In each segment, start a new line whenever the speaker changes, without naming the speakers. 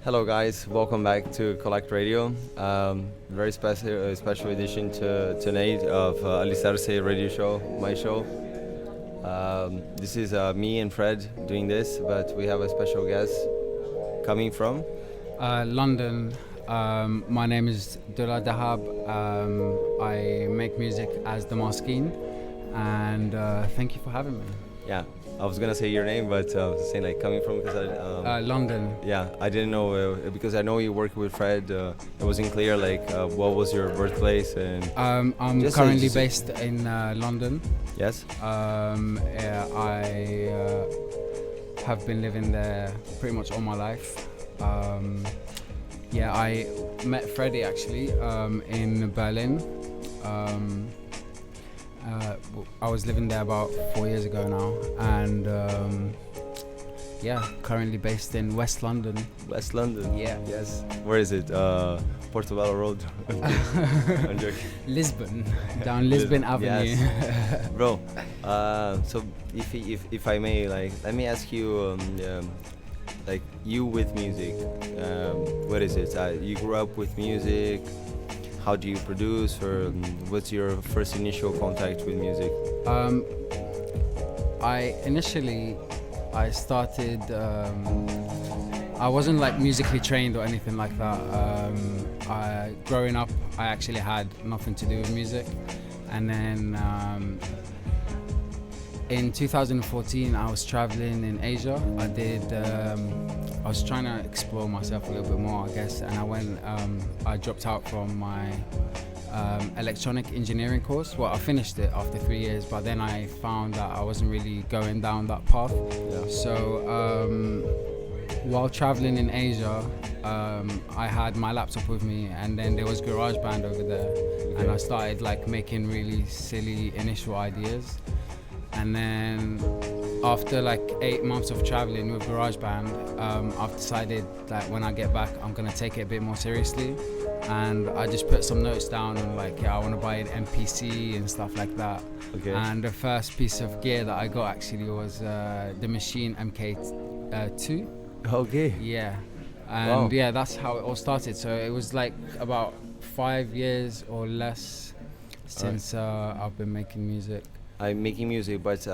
Hello, guys. Welcome back to Collect Radio. Very special edition tonight of Alicerce Radio Show, my show. This is me and Fred doing this, but we have a special guest coming from
London. My name is Dula Dahab. I make music as demasquine, and thank you for having me.
Yeah. I was gonna say your name, but saying like coming from because
London.
yeah, I didn't know because I know you work with Fred. It wasn't clear like what was your birthplace and.
I'm
Just
currently based in London.
Yes.
I have been living there pretty much all my life. I met Freddie actually in Berlin. I was living there about 4 years ago now, and currently based in West London.
West London.
Yeah.
Yes. Where is it? Portobello Road. I'm joking.
Lisbon, down Lisbon Avenue.
Yes. Bro. So if I may, like, let me ask you, like, you with music. What is it? You grew up with music. How do you produce, or what's your first initial contact with music?
I started. I wasn't like musically trained or anything like that. Growing up, I actually had nothing to do with music, and then in 2014, I was traveling in Asia. I was trying to explore myself a little bit more, I guess, and I dropped out from my electronic engineering course. Well, I finished it after 3 years, but then I found that I wasn't really going down that path.
Yeah.
So while traveling in Asia, I had my laptop with me, and then there was GarageBand over there, and I started like making really silly initial ideas. And then after like 8 months of traveling with GarageBand, I've decided that when I get back, I'm gonna take it a bit more seriously. And I just put some notes down on like, I want to buy an MPC and stuff like that.
Okay.
And the first piece of gear that I got actually was the Machine MK2.
Okay.
Yeah. And
Wow.
yeah, that's how it all started. So it was like about 5 years or less since I've been making music.
I'm making music, but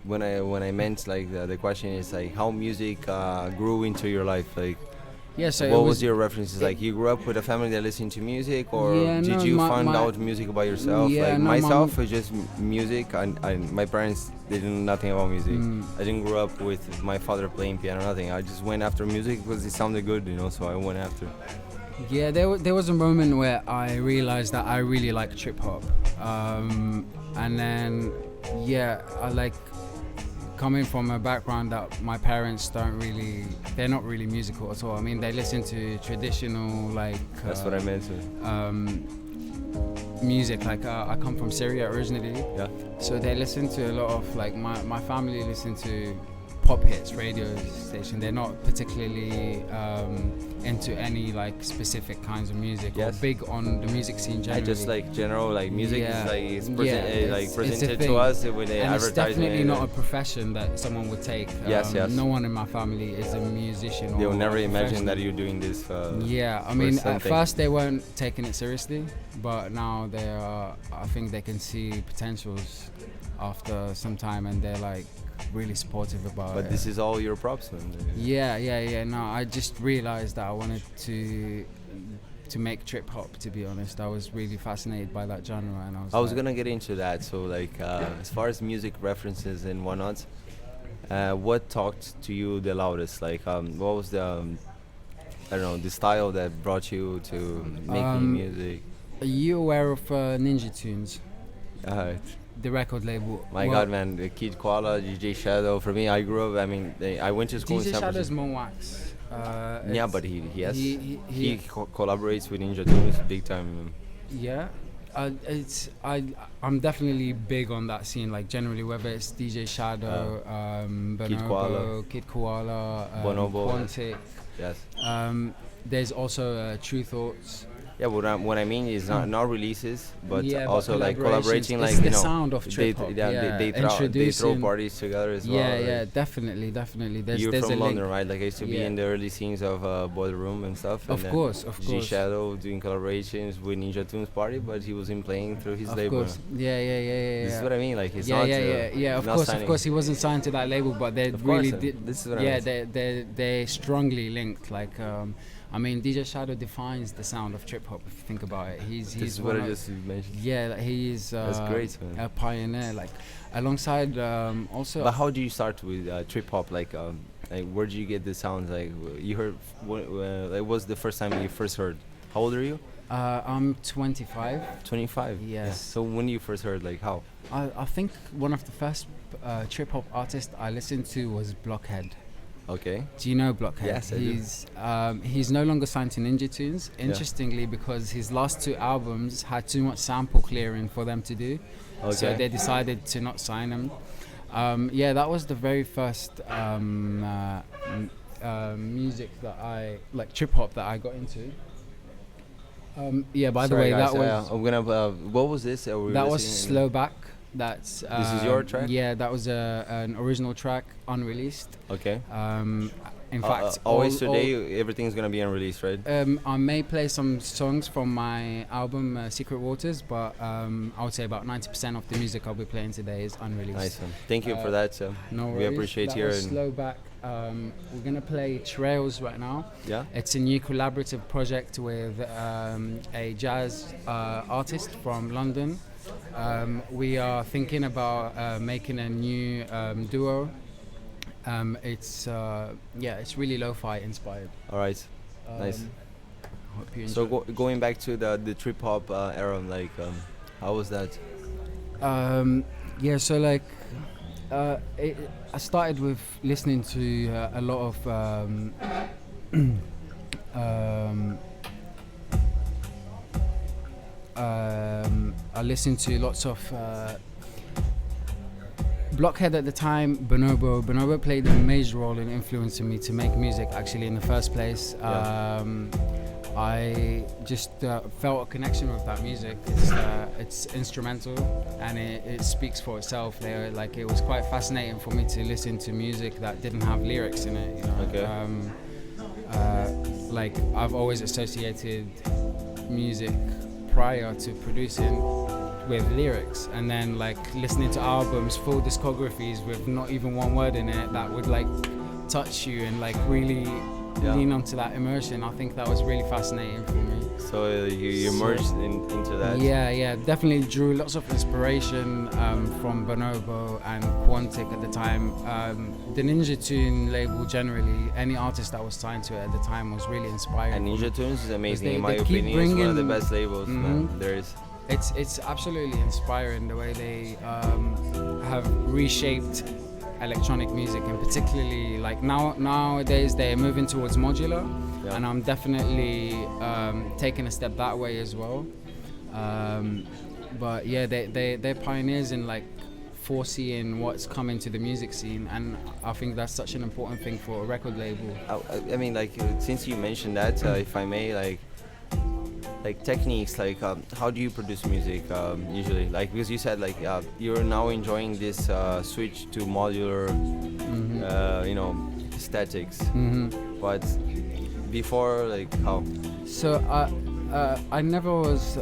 when I meant like the question is like how music grew into your life, like
Yeah, so
what was your references? Like you grew up with a family that listened to music, or
Yeah,
did
no,
you
my-
find
my-
out music about yourself?
Yeah,
like
no,
myself, it's just music, and my parents didn't know nothing about music. I didn't grow up with my father playing piano, nothing. I just went after music because it sounded good, so I went after.
Yeah, there was a moment where I realized that I really like trip hop, and then I like coming from a background that my parents they're not really musical at all. I mean, they listen to traditional like
That's what I meant to.
music. Like I come from Syria originally,
Yeah.
so they listen to a lot of like my family listen to pop hits radio station. They're not particularly into any like specific kinds of music or
Yes.
big on the music scene
I
generally.
just like general like music
Yeah.
is like
It's a
presented
thing.
to us with the
And it's
advertisement.
definitely not a profession that someone would take.
Yes, yes.
No one in my family is a musician.
They
or
will never
a
imagine that
professional.
you're doing this.
Yeah, I
for
mean, at
something.
first they weren't taking it seriously, but now they are. I think they can see potentials after some time, and they're like really supportive about
But
it.
this is all your props, man.
Yeah. No, I just realized that I wanted to make trip hop. To be honest, I was really fascinated by that genre, and
I was
like,
gonna get into that. So like, as far as music references and whatnot, what talked to you the loudest? Like, what was the, I don't know, the style that brought you to making music?
Are you aware of Ninja Tunes,
Uh,
the record label?
my God, man, the Kid Koala, DJ Shadow. For me, I grew up. I mean, I went to school in
DJ
San
Shadow's
Francisco.
more wax.
Yeah, but he has
he-
he collaborates with Ninja Tunes big time.
Yeah, I'm definitely big on that scene. Like generally, whether it's DJ Shadow, Bonobo, Kid Koala,
Bonobo.
Quantic.
Yes.
There's also True Thoughts.
Yeah, what I mean is not releases, but
Yeah, but
also like
collaborations.
collaborating,
It's
like
the sound of trip hop.
they throw
Introducing.
parties together as well.
Yeah,
like,
yeah, definitely.
you're
There's a
from
link.
London, right? Like I used to be
Yeah.
in the early scenes of Boiler Room and stuff. And
Of
then
course, of
G
course.
Shadow doing collaborations with Ninja Tunes Party, but he wasn't playing through his
Of
label.
course. Yeah.
This is what I mean. Like it's
Yeah,
not.
yeah. Of
not
course,
signing.
of course, he wasn't signed to that label, but they
Of
really
course,
did.
this is what I
Yeah,
meant.
they strongly linked. Like, I mean, DJ Shadow defines the sound of trip hop. If you think about it,
This
he's
is what
one
I
of,
just mentioned.
yeah, like, he is
That's great, man.
a pioneer. Like, alongside also.
But how do you start with trip hop? Like where did you get the sounds? Like you heard, like, what was the first time you first heard? How old are you?
I'm 25.
25.
Yes.
Yeah. So when you first heard, like how?
I think one of the first trip hop artists I listened to was Blockhead.
Okay.
Do you know Blockhead?
Yes, I do.
He's no longer signed to Ninja Tunes. Interestingly, because his last two albums had too much sample clearing for them to do, so they decided to not sign him. Yeah, that was the very first music that I like, trip hop, that I got into. Yeah. By the way,
guys,
that was
I'm gonna. What was this?
that was Slow Back. That's
This is your track?
Yeah, that was an original track, unreleased.
Okay.
In fact,
always today, everything's gonna be unreleased, right?
I may play some songs from my album Secret Waters, but I would say about 90% of the music I'll be playing today is unreleased.
Nice one. Thank you for that.
No worries.
We appreciate
that
hearing.
was Slow Back. We're gonna play Trails right now.
Yeah.
It's a new collaborative project with a jazz artist from London. We are thinking about making a new duo. It's really lo-fi inspired.
All right. Nice.
Hope you enjoy.
So going back to the trip hop era, like how was that?
Yeah, so like I started with listening to a lot of I listened to lots of Blockhead at the time, Bonobo. Bonobo played a major role in influencing me to make music actually in the first place. I just felt a connection with that music. It's instrumental and it speaks for itself. Like, it was quite fascinating for me to listen to music that didn't have lyrics in it. You know?
Okay.
Like, I've always associated music prior to producing with lyrics, and then like listening to albums, full discographies with not even one word in it that would like touch you and like really lean onto that immersion. I think that was really fascinating for me.
So you merged into that.
Yeah, definitely drew lots of inspiration from Bonobo and Quantic at the time. The Ninja Tune label generally, any artist that was signed to it at the time was really inspiring.
And Ninja Tunes is amazing, in my
they keep
opinion. It's one of the
bringing-
best labels, man. There is.
It's absolutely inspiring the way they have reshaped electronic music, and particularly like nowadays they're moving towards modular, and I'm definitely taking a step that way as well. But yeah, they're pioneers in like foreseeing what's coming to the music scene, and I think that's such an important thing for a record label.
I mean, like since you mentioned that, if I may, like techniques, like how do you produce music usually? Like, because you said like you're now enjoying this switch to modular, aesthetics. But before, like how?
So I never was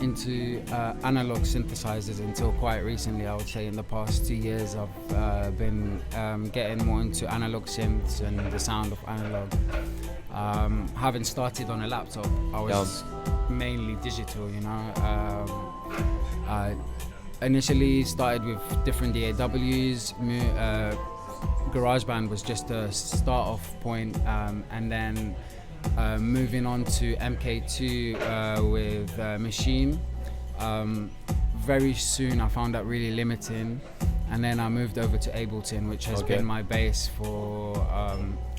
into analog synthesizers until quite recently. I would say in the past 2 years I've been getting more into analog synths and the sound of analog. Having started on a laptop, I was mainly digital, you know. I initially started with different DAWs. GarageBand was just a start-off point, and then moving on to MK2 with Machine. Very soon I found that really limiting, and then I moved over to Ableton, which has been my base for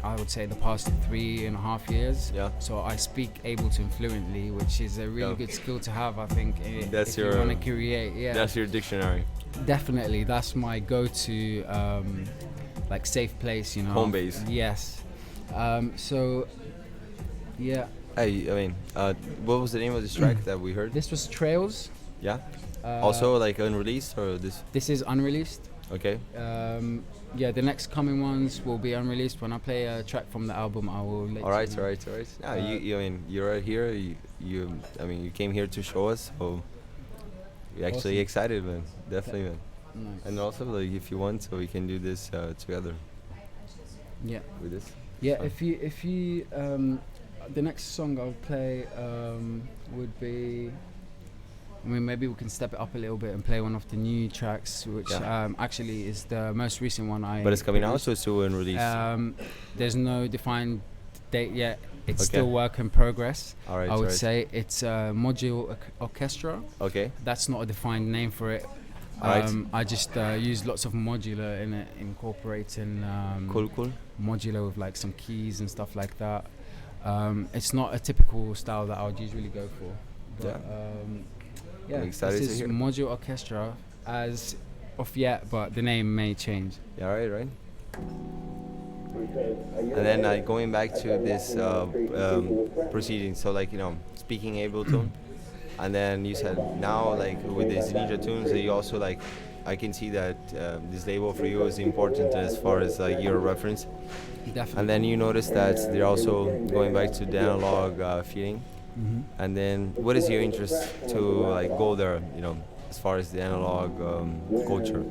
I would say the past 3.5 years. So I speak Ableton fluently, which is a really good skill to have, I think. If you want to create.
That's your dictionary.
Definitely, that's my go-to like safe place, you know.
Home base.
Yes. So yeah.
I mean, what was the name of this track that we heard?
This was Trails.
Yeah. Also like unreleased or this?
This is unreleased.
Okay.
Yeah, the next coming ones will be unreleased. When I play a track from the album, I will let
All right,
you know.
all right, all right. Yeah, you I mean, you're right here. I mean, you came here to show us, so we're actually
Awesome.
excited, man. Definitely, man.
Nice.
And also, like, if you want, so we can do this together
Yeah.
with this.
Yeah,
Fun.
if you the next song I'll play would be, I mean, maybe we can step it up a little bit and play one of the new tracks, which
Yeah.
actually is the most recent one I
But it's coming out,
produced.
so it's still unreleased.
There's no defined date yet. It's
Okay.
still work in progress.
All right,
I would
all right.
say it's a module orchestra.
Okay.
That's not a defined name for it.
Alright.
I just use lots of modular in it, incorporating
Cool, cool.
modular with like some keys and stuff like that. It's not a typical style that I would usually go for. But, yeah,
I'm excited
this
to
is
hear.
Module Orchestra as of yet, but the name may change.
Yeah, right, right. And then going back to this proceeding, so like, you know, speaking Ableton, and then you said now like with these Ninja tunes, you also like, I can see that this label for you is important as far as like your reference.
Definitely.
And then you notice that they're also going back to the analog feeling.
Mhm.
And then what is your interest to like go there, you know, as far as the analog culture?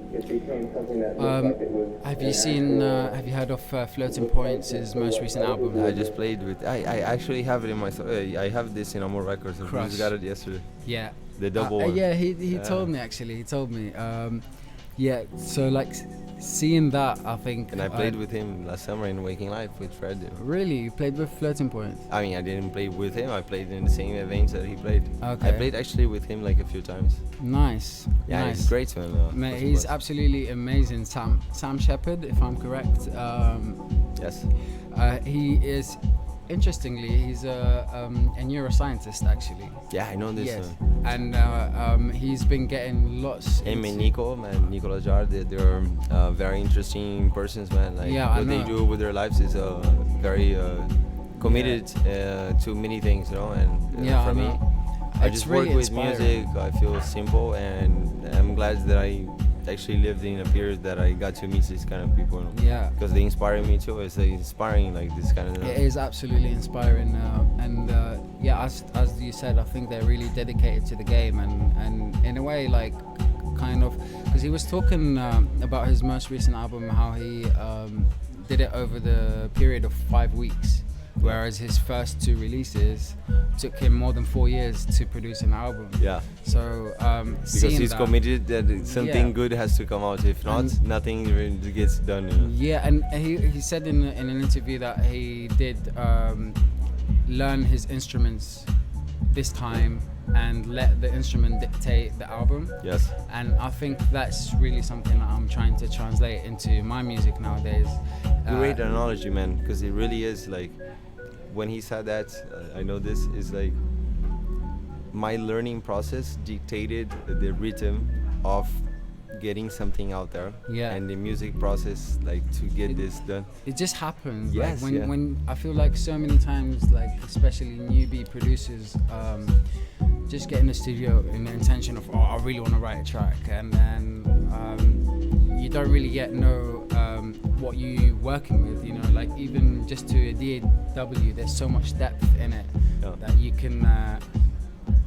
Have you seen? Have you heard of Floating Points' his most recent album?
I just played with, I actually have it in my, I have this in Amor Records. I
Crush.
just got it yesterday.
Yeah.
The double one.
Yeah, he
Yeah.
told me actually. He told me. Yeah. So like seeing that, I think.
And I played with him last summer in Waking Life with Fred.
Really, you played with Floating Points?
I mean, I didn't play with him. I played in the same events that he played.
Okay.
I played actually with him like a few times.
Nice.
Yeah,
nice.
he's great, man.
Mate, he's absolutely amazing. Sam Shepard, if I'm correct.
Yes.
He is. Interestingly, he's a neuroscientist actually.
Yeah, I know this.
Yes. And he's been getting lots.
Him and
into-
Nico, man, Nicolas Jarre, they're very interesting persons, man. Like
Yeah, I
what they
know.
do with their lives is very committed to many things, you know. And
Yeah,
for
I
me,
know.
I
It's
just
really
work with
inspiring.
music. I feel simple, and I'm glad that I actually lived in a period that I got to meet these kind of people. You know?
Yeah.
Because they inspire me too. It's like inspiring, like this kind of.
It is absolutely inspiring, and yeah, as you said, I think they're really dedicated to the game, and in a way, like, kind of, because he was talking about his most recent album, how he did it over the period of 5 weeks, whereas his first 2 releases took him more than 4 years to produce an album.
Yeah.
So
Because
seeing
he's
that,
committed that something
Yeah.
good has to come out. If not,
And-
nothing really gets done. You know?
Yeah, and he said in an interview that he did learn his instruments this time and let the instrument dictate the album.
Yes.
And I think that's really something that I'm trying to translate into my music nowadays.
Great analogy, man, because it really is like when he said that, I know this is like my learning process dictated the rhythm of getting something out there.
Yeah.
And the music process, like to get this done.
It just happens.
Yes,
Like
yeah.
when I feel like so many times, like especially newbie producers, just get in the studio in the intention of, oh, I really want to write a track, and then you don't really yet know what you're working with. You know, like even just to a DAW, there's so much depth in it
Yeah.
that you can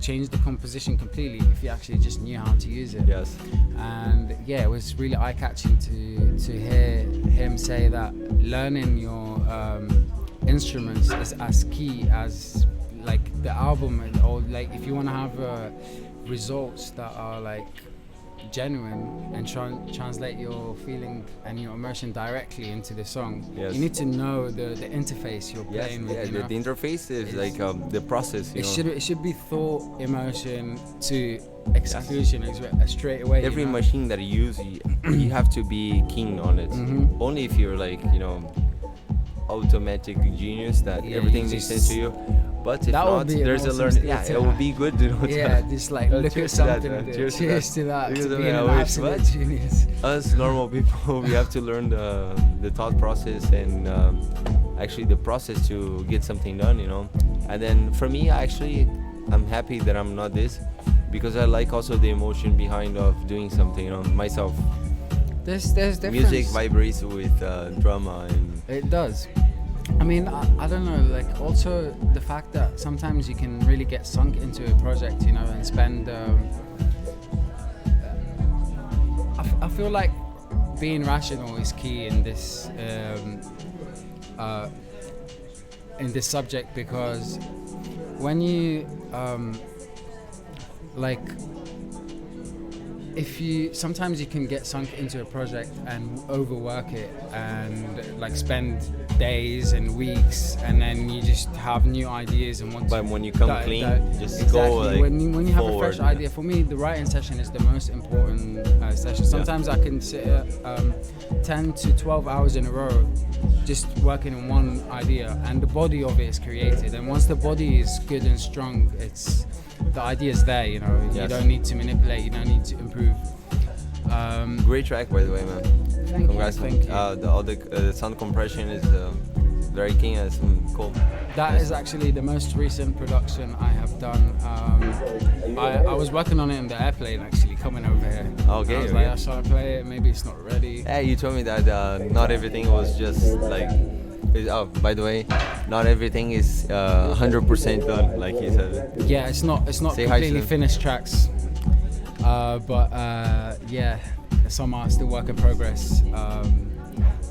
change the composition completely if you actually just knew how to use it.
Yes.
And yeah, it was really eye-catching to hear him say that learning your instruments is as key as like the album, or like if you want to have results that are like genuine and translate your feeling and your emotion directly into the song.
Yes.
You need to know the interface you're
Yes.
playing with.
Yeah.
You know?
The interface is like the process. You know?
It should be thought, emotion to execution straight away.
Every
you know?
machine that you use, you have to be keen on it.
Mhm.
Only if you're like, you know, automatic genius that
Yeah,
everything
you
makes
just-
sense to you. But if
That would
not,
be an
there's a
awesome
learning.
state
Yeah,
to
it would
have.
be good to know.
Yeah, just like look
cheers
at
to that,
something.
man.
and
Cheers to
cheers to that.
Cheers
To
to
being
that.
an
I wish,
absolute
what?
genius.
Us normal people, we have to learn the thought process and actually the process to get something done, you know. And then for me, actually, I'm happy that I'm not this, because I like also the emotion behind of doing something, you know, myself.
There's difference.
Music vibrates with drama, and
It does. I mean, I don't know, like also the fact that sometimes you can really get sunk into a project, you know, and spend. I feel like being rational is key in this subject, because when you like, if you sometimes you can get sunk into a project and overwork it and like spend days and weeks, and then you just have new ideas and want to.
but when you come clean, just
exactly.
go like
when you have a
forward,
fresh idea. For me, the writing session is the most important session. Sometimes I can sit 10 to 12 hours in a row just working on one idea, and the body of it is created, and once the body is good and strong, it's the idea is there, you know.
Yes.
You don't need to manipulate, you don't need to improve.
Great track, by the way, man. Congrats.
Thank you.
All the sound compression is very keen. It's cool.
That is actually the most recent production I have done. I was working on it in the airplane, actually, coming over here.
Okay,
I was
okay.
like, shall I play it? Maybe it's not ready.
Hey, you told me that not everything was just like. Oh, by the way, not everything is 100% done, like you said.
Yeah, it's not
Say hi to
completely
them.
finished tracks, but yeah, some are still work in progress.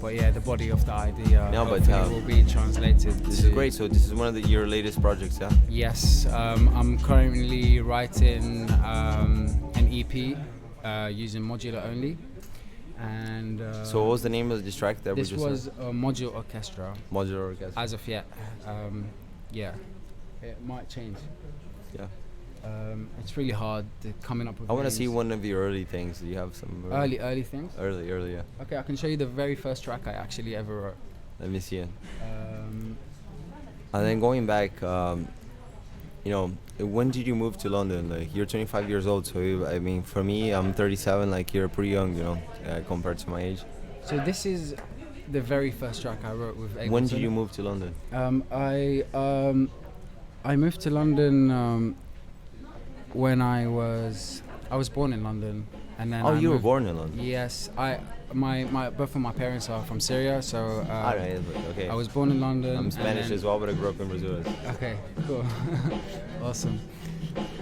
But yeah, the body of the idea
No, but,
hopefully will be translated.
This is great. So this is one of your latest projects, yeah?
Yes, I'm currently writing an EP using modular only, and
So what was the name of this track that
this
we just
was a module orchestra.
Modular Orchestra?
As of yet, yeah, it might change.
Yeah.
It's really hard coming up with
I want to
names.
see one of your early things. Do you have some
early things.
Early, yeah.
Okay, I can show you the very first track I actually ever wrote.
Let me see it.
Um,
And then going back, you know, when did you move to London? Like, you're 25 years old, so I mean, for me, I'm 37. Like, you're pretty young, you know, compared to my age.
so this is the very first track I wrote with Ableton.
When did you move to London?
I moved to London when I was born in London, and then
Oh,
I
you were
moved-
born in London.
Yes, my both of my parents are from Syria, so
Alright, okay.
I was born in London.
I'm
and
Spanish
then-
as well, but I grew up in Brazil.
Okay, cool, awesome.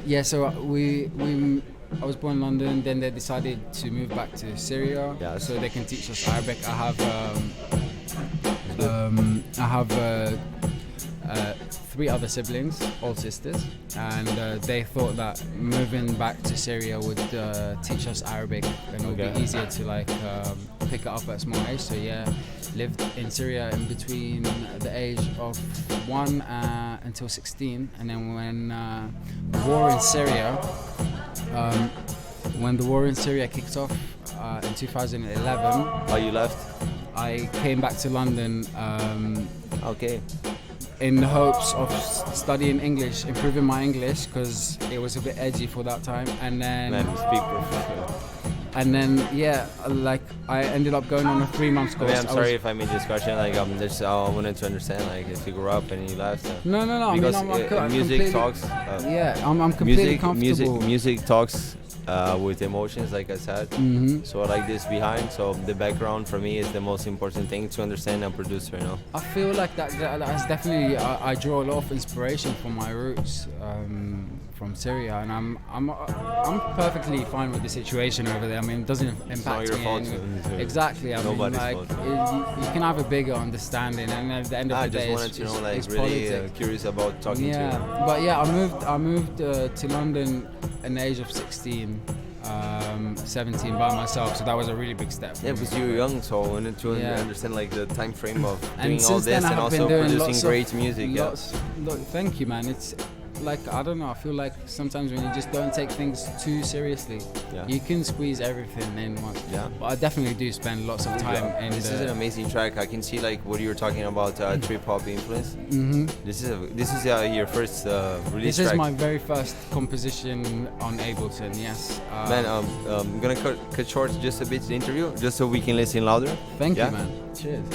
Yeah, so I was born in London. Then they decided to move back to Syria,
Yes.
so they can teach us Arabic. I have 3 other siblings, all sisters, and they thought that moving back to Syria would teach us Arabic, and it would
Okay.
be easier to like pick it up at a small age. So yeah, lived in Syria in between the age of 1 until 16, and then when the war in Syria kicked off in 2011,
Oh, you left?
I came back to London.
Okay.
In the hopes of studying English, improving my English, because it was a bit edgy for that time, and then
Man, you speak professional.
yeah, like I ended up going on a 3-month
I
course.
mean, I'm sorry if I made this question. Like, I wanted to understand, like, if you grew up and you left.
No.
Because
I mean, I'm
music
completely-
talks.
Yeah, I'm completely comfortable.
Music talks with emotions, like I said.
Mhm.
So I like this behind. So the background for me is the most important thing to understand a producer, you know.
I feel like that's definitely. I draw a lot of inspiration from my roots from Syria, and I'm perfectly fine with the situation over there. I mean, it doesn't impact
not your
me.
fault.
anyway. Exactly. I
Nobody's
mean, like
fault.
you can have a bigger understanding, and at the end of
I
the
just
day,
wanted to know, like,
it's
really
politics.
curious about talking to you.
But yeah, I moved to London at the age of 16, 17 by myself. So that was a really big step. for
Yeah,
me.
because you were young, so I wanted to
Yeah.
understand, like, the time frame of
And
doing all
since then,
this
I
and
have been
also
doing
producing
lots
great
of,
music.
Thank you, man. It's like, I don't know. I feel like sometimes when you just don't take things too seriously,
Yeah.
you can squeeze everything in once.
Yeah.
But I definitely do spend lots of time in
This is an amazing track. I can see, like, what you were talking about, trip hop influence.
Mhm.
This is your first release
This is
track.
my very first composition on Ableton. Yes.
Man, I'm gonna cut short just a bit the interview, just so we can listen louder.
Thank
yeah?
you, man. Cheers.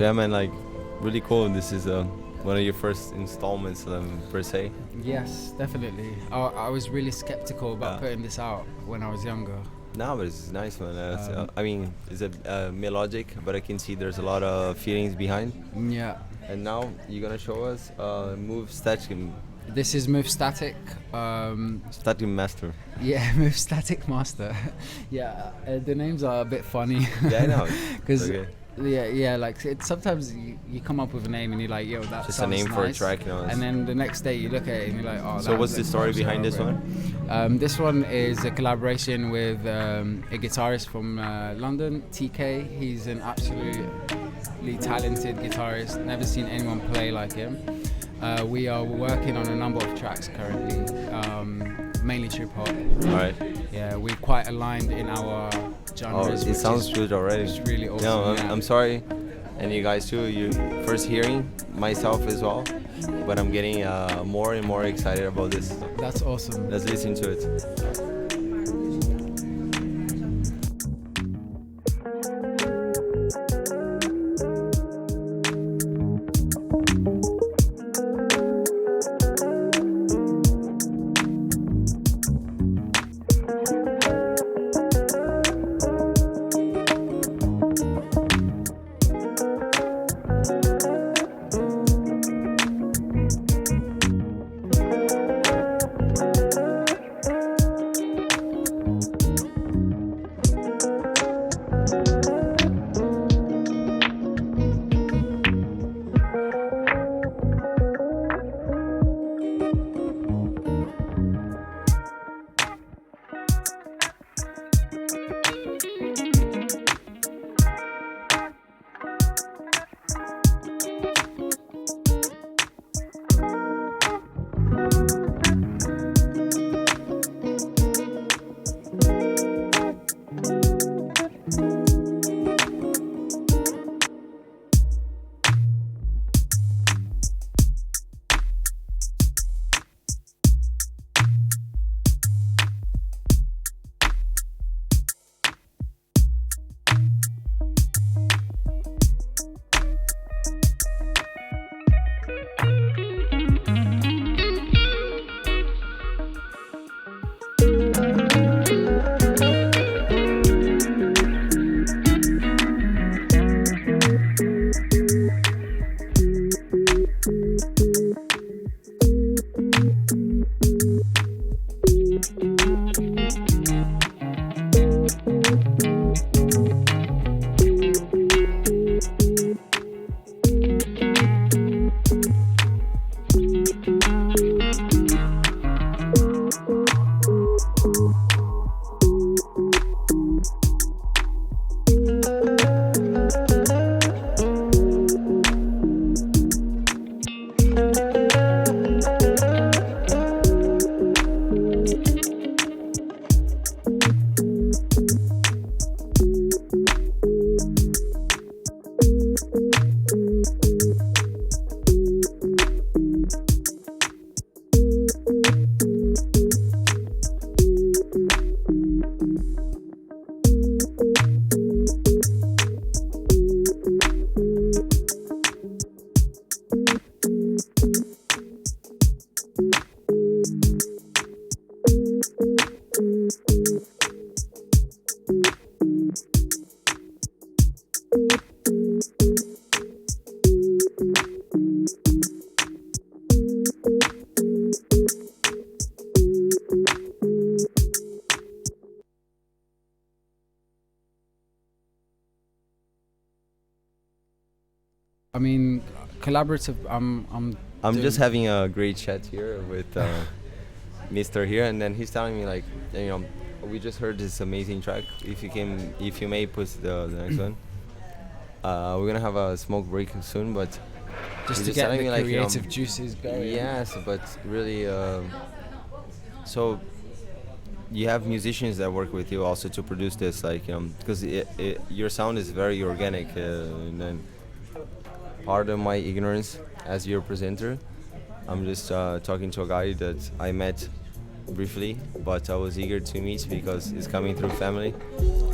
So yeah, man, like really cool. This is one of your first installments per se.
Yes, definitely. I was really skeptical about putting this out when I was younger.
No, but it's nice, man. I
Um,
mean, it's a melodic, but I can see there's a lot of feelings behind.
Yeah.
And now you're gonna show us Move Static
This is Move Static.
Static Master.
Yeah, Move Static Master. Yeah, the names are a bit funny.
Yeah, I know.
Because
Okay.
yeah, like sometimes you come up with a name and you're like, yo, that
Just a
sounds
name
nice.
for a track, you know.
And then the next day you look at it and you're like, oh.
So what's the story behind this one?
This one is a collaboration with a guitarist from London, TK. He's an absolutely talented guitarist. Never seen anyone play like him. We are working on a number of tracks currently, mainly trip hop.
All right.
Yeah, we're quite aligned in our genres.
Oh, it
which
sounds
is
good already.
It's really awesome.
No,
yeah.
I'm sorry, and you guys too. You first hearing myself as well, but I'm getting more and more excited about this.
That's awesome.
Let's listen to it.
I mean, collaborative.
I'm
doing-
just having a great chat here with Mr. here, and then he's telling me like, we just heard this amazing track. If you may put the next one. We're gonna have a smoke break soon, but
just
he's
to get
telling
the
me, like,
creative juices going.
yes, but really, so you have musicians that work with you also to produce this, like, because your sound is very organic, and then pardon my ignorance as your presenter. I'm just talking to a guy that I met briefly, but I was eager to meet because it's coming through family.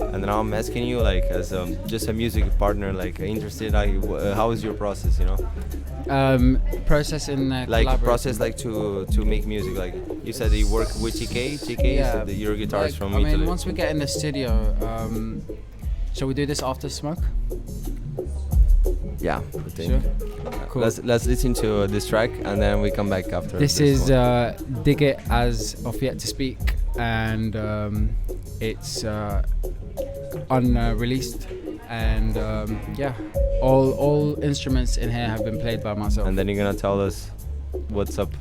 and now I'm asking you, like, as just a music partner, like, interested, like, how is your process, you know?
Process in
Like
collaborating.
process, like, to make music, like you said that you work with TK,
Yeah,
so your guitarist
like,
from
I
Italy.
mean, once we get in the studio, shall we do this after smoke?
Yeah, I think.
Sure. Cool.
Let's listen to this track and then we come back after.
This is
one.
Dig It as of Yet to Speak, and it's unreleased, and yeah, all instruments in here have been played by myself.
And then you're gonna tell us what's up.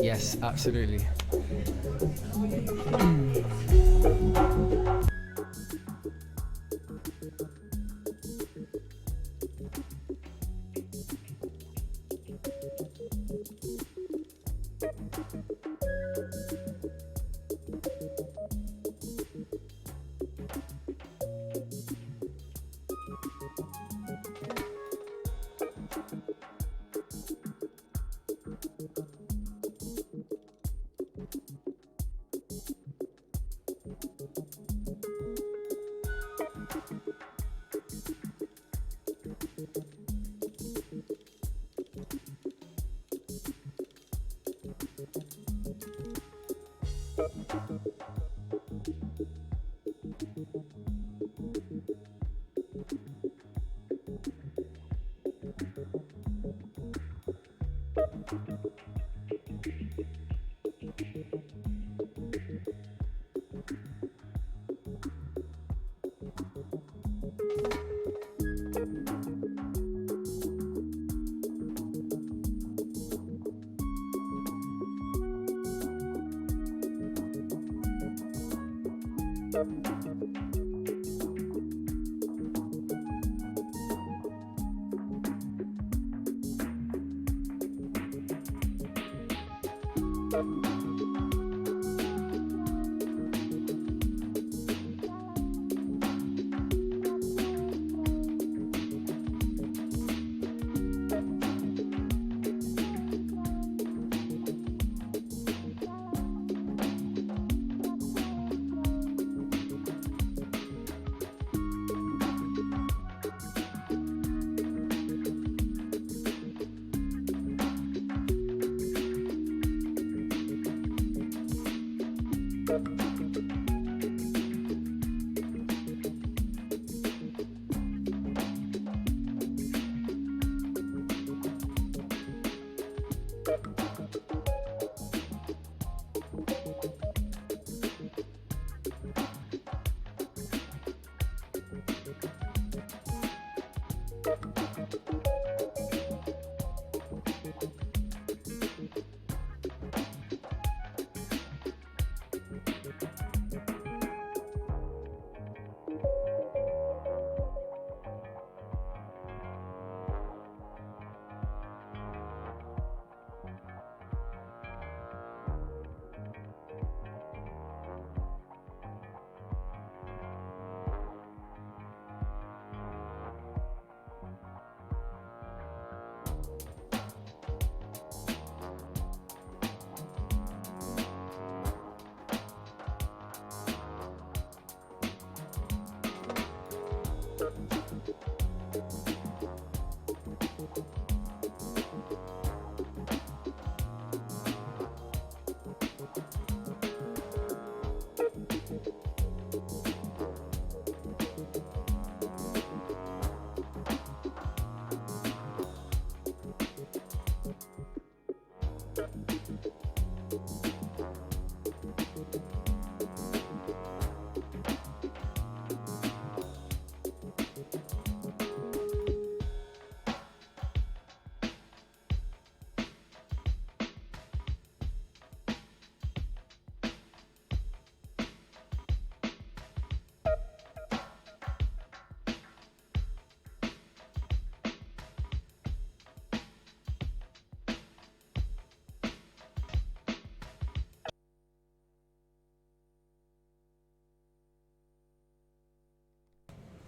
Yes, absolutely.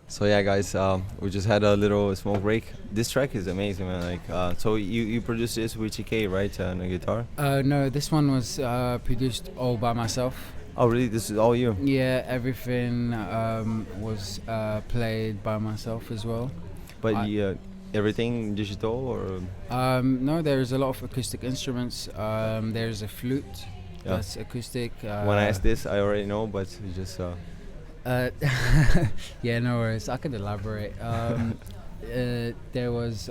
So yeah, guys, we just had a little smoke break. This track is amazing, man. Like, so you produced this with TK, right, on the guitar?
No, this one was produced all by myself,
Oh, really? This is all you?
Yeah, everything was played by myself as well.
But
I-
everything digital or?
No, there's a lot of acoustic instruments. There's a flute
Yeah.
that's acoustic.
When I ask this, I already know, but it's just.
Uh, yeah, no worries. I could elaborate. There was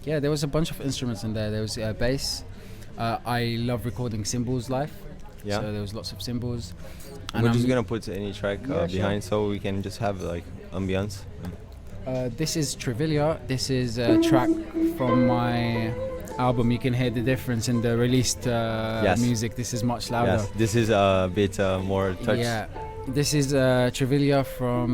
there was a bunch of instruments in there. There was bass. I love recording cymbals live.
Yeah.
So there was lots of cymbals.
We're just gonna put any track
Yeah,
behind so we can just have like ambience.
This is Trivilia. This is a track from my album. You can hear the difference in the released
Yes.
music. This is much louder.
Yes, this is a bit more touch.
Yeah. This is Trivilia from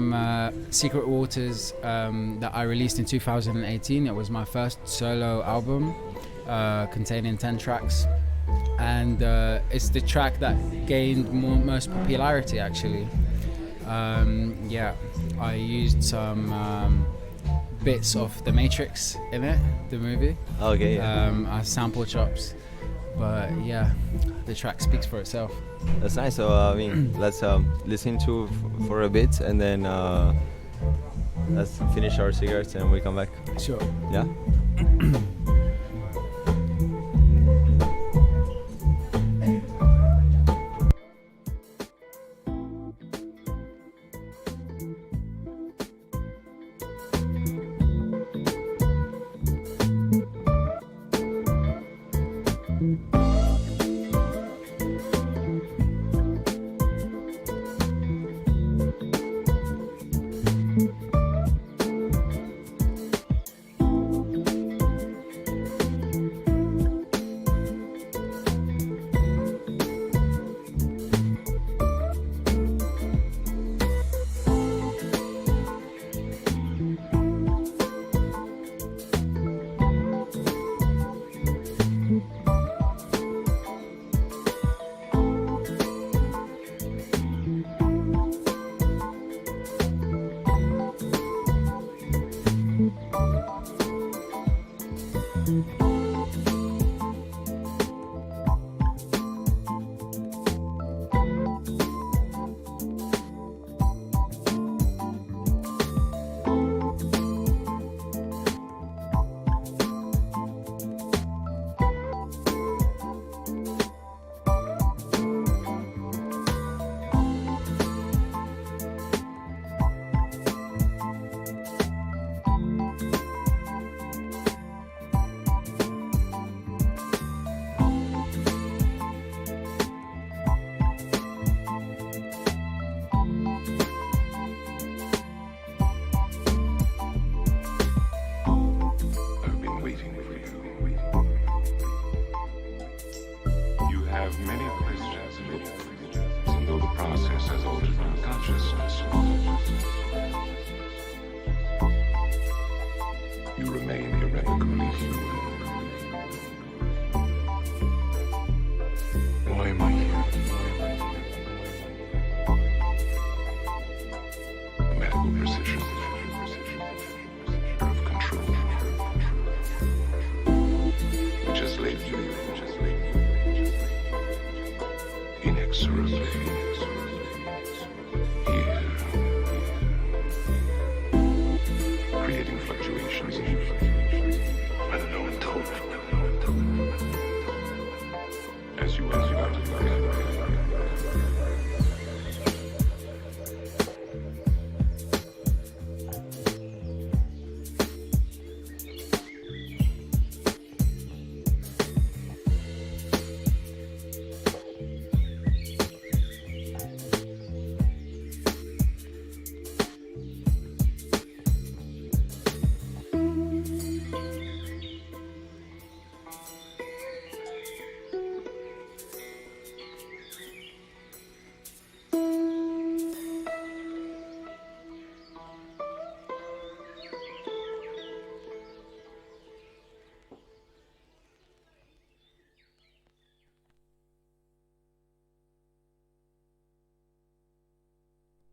Secret Waters that I released in 2018. It was my first solo album containing 10 tracks. And it's the track that gained most popularity, actually. I used some bits of The Matrix in it, the movie.
Okay. Yeah.
I sample chops, but yeah, the track speaks for itself.
That's nice. So I mean, let's listen to for a bit, and then let's finish our cigarettes, and we come back.
Sure.
Yeah.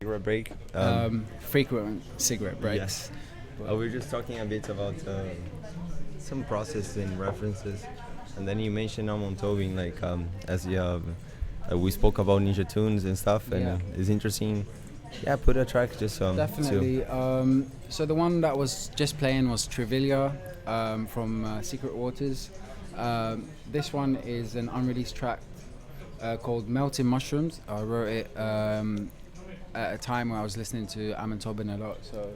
Cigarette break.
Frequent cigarette breaks.
Yes. We were just talking a bit about some process and references, and then you mentioned Amon Tobin, like as you have we spoke about Ninja Tunes and stuff, and it's interesting. Yeah, put a track just
Definitely. So the one that was just playing was Trivilia from Secret Waters. This one is an unreleased track called Melting Mushrooms. I wrote it at a time where I was listening to Amon Tobin a lot, so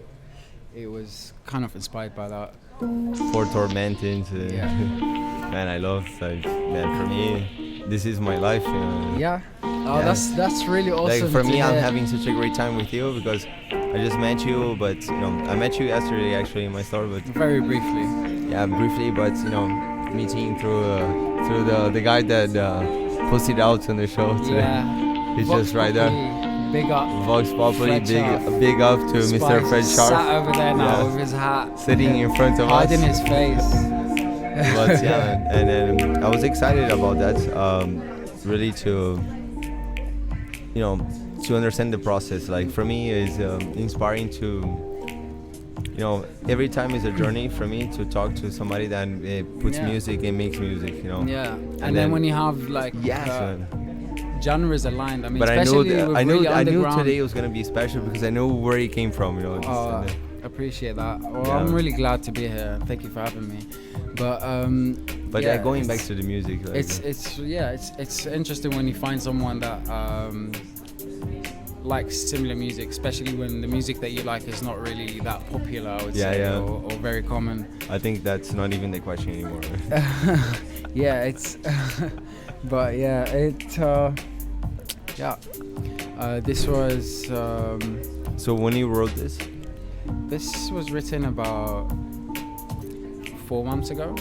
it was kind of inspired by that.
For Tormentings. Man, I love, like, man, for me, this is my life.
Yeah. Oh, that's really awesome.
Like, for me, I'm having such a great time with you because I just met you, but I met you yesterday actually in my store, but
very briefly.
Yeah, briefly, but meeting through the guy that posted out on the show today.
Yeah.
He's
Vox
just right there.
Big up.
Vox Populi, big up to Mr. Fred Sharp.
Sat over there now with his hat,
sitting in front of us,
hiding his face.
But yeah, and then I was excited about that. Really to understand the process. Like, for me, is inspiring to. Every time is a journey for me to talk to somebody that puts music and makes music.
Yeah, and then when you have like genres aligned. I mean,
but
especially
I knew
underground.
today was gonna be special because I know where it came from.
Appreciate that. Well, I'm really glad to be here. Thank you for having me. But
going back to the music, like,
it's interesting when you find someone that likes similar music, especially when the music that you like is not really that popular, I would say, or very common.
I think that's not even the question anymore.
It's but this was
so when you wrote this?
This was written about 4 months ago.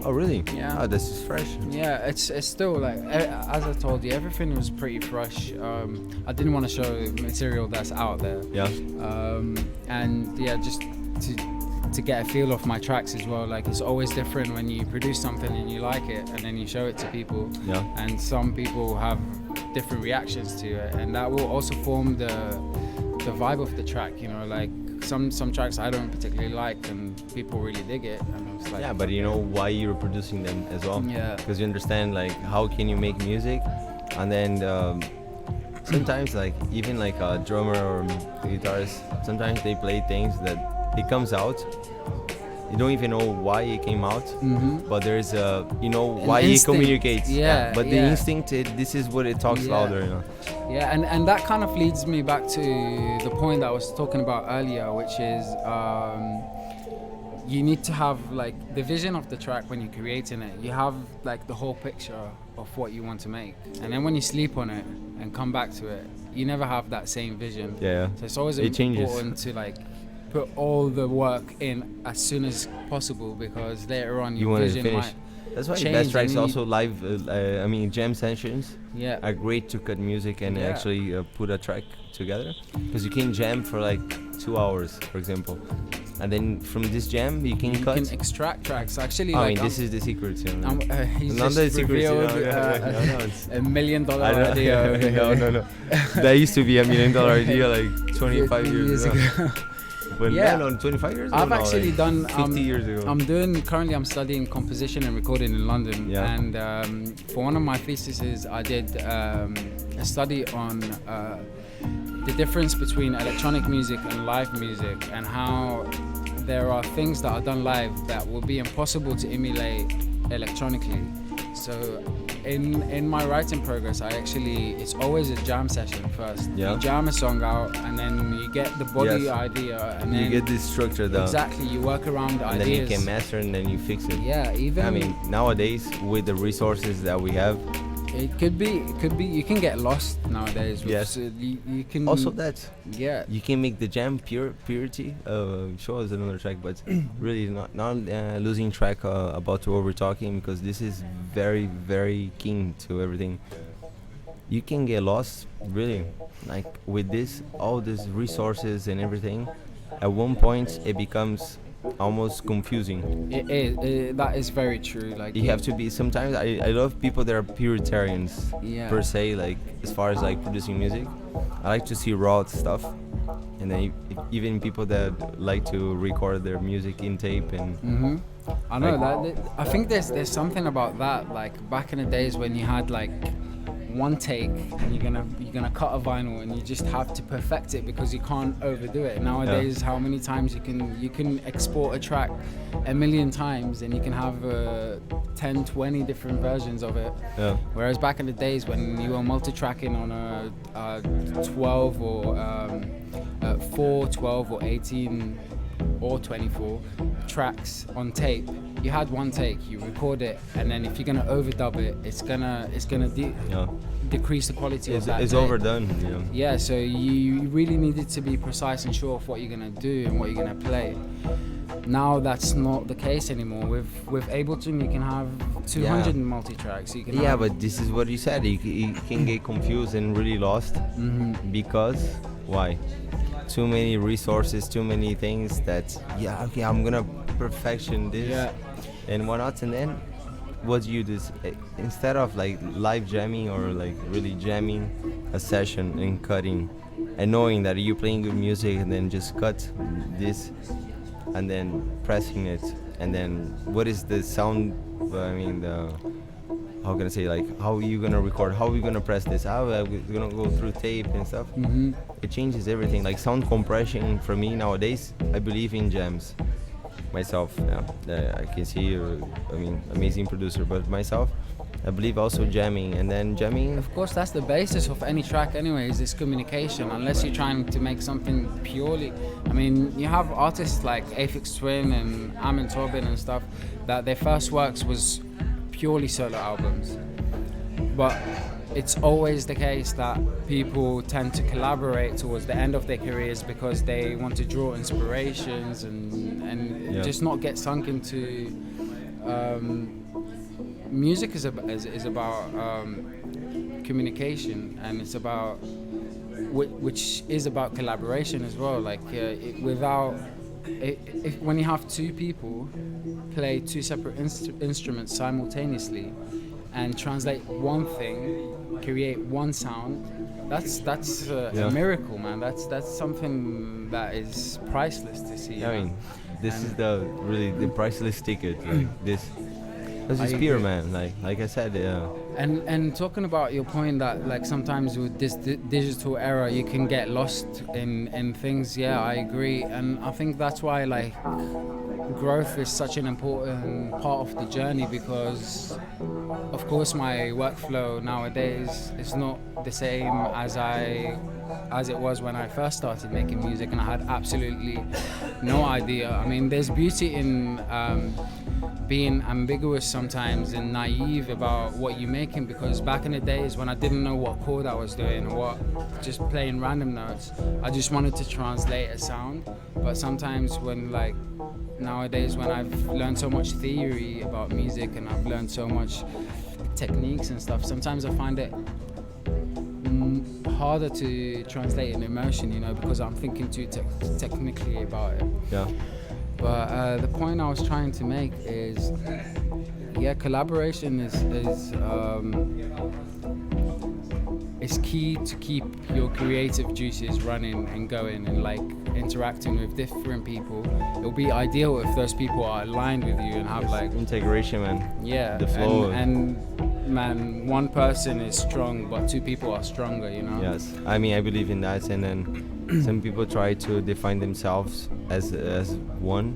Oh, really?
Yeah.
Oh, this is fresh.
Yeah, it's still like, as I told you, everything was pretty fresh. I didn't want to show material that's out there.
Yeah.
And yeah, just to get a feel of my tracks as well. Like, it's always different when you produce something and you like it, and then you show it to people.
Yeah.
And some people have different reactions to it, and that will also form the vibe of the track. Like some tracks I don't particularly like, and people really dig it. And I was like,
yeah, but why you're producing them as well.
Yeah.
Because you understand, like, how can you make music, and then sometimes, like, even like a drummer or a guitarist, sometimes they play things that it comes out. You don't even know why it came out, but there's why it communicates.
Yeah,
but the instinct, this is what it talks louder.
Yeah, and that kind of leads me back to the point that I was talking about earlier, which is you need to have like the vision of the track when you're creating it. You have like the whole picture of what you want to make, and then when you sleep on it and come back to it, you never have that same vision.
Yeah.
So it's always important to like put all the work in as soon as possible, because later on your vision might.
That's why best tracks also live. Jam sessions.
Yeah.
Are great to cut music and actually put a track together, because you can jam for like 2 hours, for example, and then from this jam you can cut.
You can extract tracks. Actually,
this is the secret.
He's
not
just
the secret.
$1 million idea.
No. That used to be $1 million idea like 25 years ago. But man, 25 years ago?
I've actually done
50 years ago.
Currently I'm studying composition and recording in London.
Yeah.
And for one of my theses, I did a study on the difference between electronic music and live music, and how there are things that are done live that will be impossible to emulate electronically. So in my writing progress, it's always a jam session first.
Yeah.
You jam a song out, and then you get the body idea, and
you
then
get this structure down.
Exactly, you work around the
and
ideas.
then you can master, and then you fix it.
Yeah,
nowadays with the resources that we have,
it could be. You can get lost nowadays.
Yes.
You can.
Also that.
Yeah.
You can make the jam purity. Show us another track, but really not losing track about what we're talking, because this is very, very key to everything. You can get lost, really, like with all these resources and everything. At one point, it becomes almost confusing.
It is. That is very true. Like,
you have to be. Sometimes I love people that are puritarians per se. Like, as far as like producing music, I like to see raw stuff, and then even people that like to record their music in tape and.
I know that. I think there's something about that. Like back in the days when you had like one take, and you're gonna cut a vinyl, and you just have to perfect it because you can't overdo it. Nowadays, how many times you can export a track a million times, and you can have 10, 20 different versions of it.
Yeah.
Whereas back in the days when you were multi-tracking on a 12 or 4, 12 or 18 or 24 tracks on tape, you had one take, you record it, and then if you're gonna overdub it, it's gonna decrease the quality of that.
It's
tape.
overdone.
Yeah, so you really needed to be precise and sure of what you're gonna do and what you're gonna play. Now that's not the case anymore. With Ableton, you can have 200 multi-tracks. You can
But this is what you said. You can get confused and really lost because why? Too many resources, too many things that I'm gonna perfection this and whatnot, and then what you do is, instead of like live jamming or like really jamming a session and cutting and knowing that you're playing good music and then just cut this and then pressing it, and then what is the sound, how can I say, like how are you gonna record, how are you gonna press this, how are we gonna go through tape and stuff. It changes everything. Like sound compression for me nowadays, I believe in jams myself. I can see you're amazing producer, but myself, I believe also jamming, and then jamming.
Of course, that's the basis of any track anyways, is communication, unless you're trying to make something purely. You have artists like Aphex Twin and Amin Tobin and stuff, that their first works was purely solo albums. But it's always the case that people tend to collaborate towards the end of their careers because they want to draw inspirations and just not get sunk into music is about communication, and it's about which is about collaboration as well. Like when you have two people play two separate instruments simultaneously and translate one thing, create one sound, that's a miracle, man. That's something that is priceless to see.
This is the priceless ticket. Like this is pure, man. Like I said,
And talking about your point that like sometimes with this digital era you can get lost in things. Yeah, I agree, and I think that's why like growth is such an important part of the journey, because of course my workflow nowadays is not the same as it was when I first started making music, and I had absolutely no idea. There's beauty in being ambiguous sometimes and naive about what you're making, because back in the days when I didn't know what chord I was doing or just playing random notes, I just wanted to translate a sound. But sometimes nowadays when I've learned so much theory about music and I've learned so much techniques and stuff, sometimes I find it harder to translate an emotion, because I'm thinking too technically about it.
Yeah.
But the point I was trying to make is, collaboration is key to keep your creative juices running and going, and like interacting with different people. It'll be ideal if those people are aligned with you and have like
integration, man.
Yeah,
the flow.
And man, one person is strong, but two people are stronger.
Yes, I believe in that, and then some people try to define themselves as one.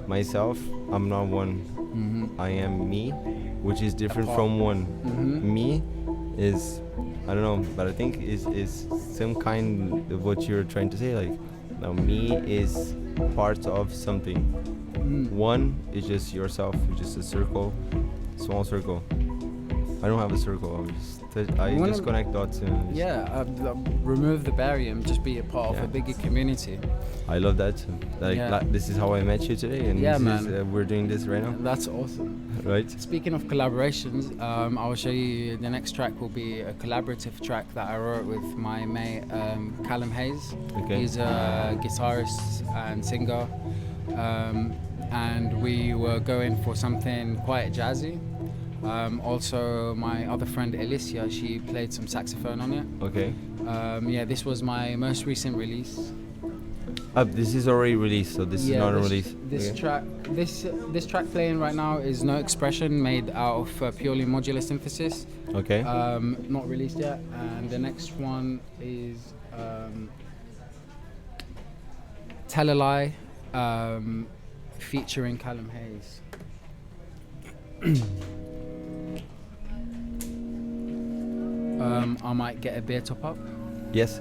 Myself, I'm not one. I am me, which is different from one. Me is, I don't know, but I think is some kind of what you're trying to say. Like, now me is part of something. One is just yourself, just a circle, small circle. I don't have a circle. I just connect dots.
Remove the barrier and just be a part of a bigger community.
I love that. This is how I met you today, and we're doing this right now.
That's awesome.
Right.
Speaking of collaborations, I will show you the next track will be a collaborative track that I wrote with my mate Callum Hayes.
Okay.
He's a guitarist and singer, and we were going for something quite jazzy. Also, my other friend Alicia, she played some saxophone on it.
Okay.
This was my most recent release.
This is already released, so this is not a release.
This
Okay.
track, this track playing right now is No Expression, made out of purely modular synthesis.
Okay.
Not released yet. And the next one is Tell a Lie, featuring Callum Hayes. I might get a beer top up.
Yes.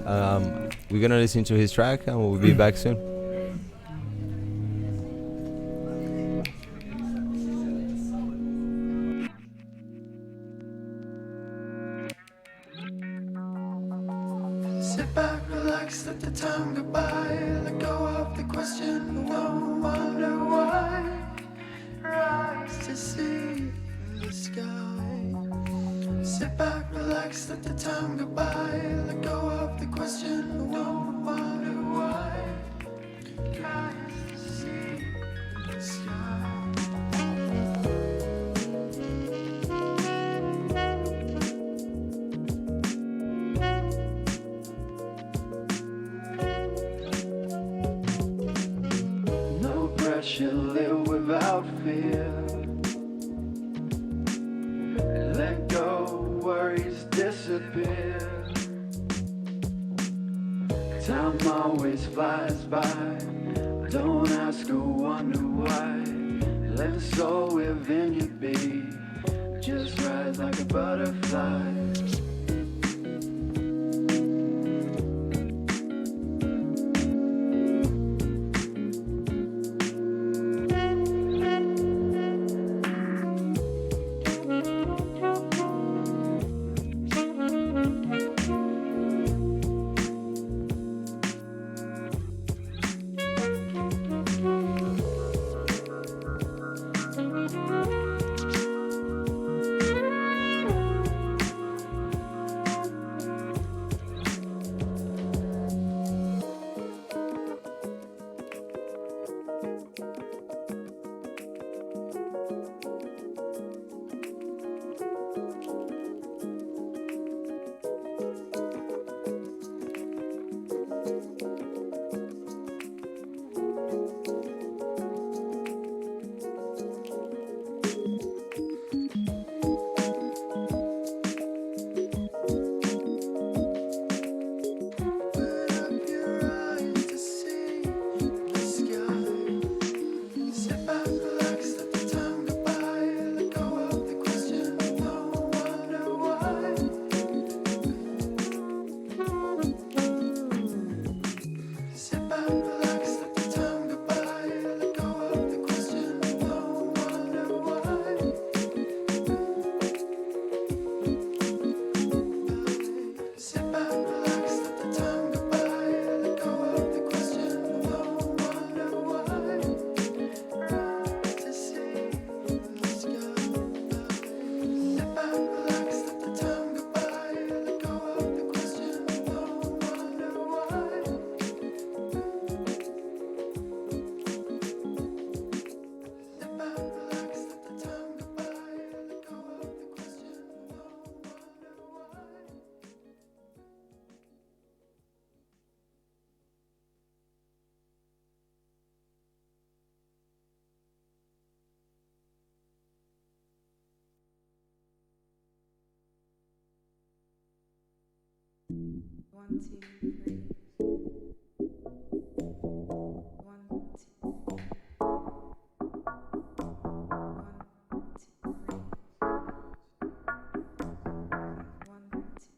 We're gonna listen to his track, and we'll be back soon.
Sit back, relax, let the time go by. Let go of the question, no wonder why. Rise to see the sky. Sit back, relax, let the time go by. Let go of the question, no wonder why. Rise to see the sky. No pressure, live without fear. Let go, worries disappear. Time always flies by. Don't ask or wonder why. Let the soul within you be. Just rise like a butterfly.
One, two, three. One, two. One, two, three. One, two.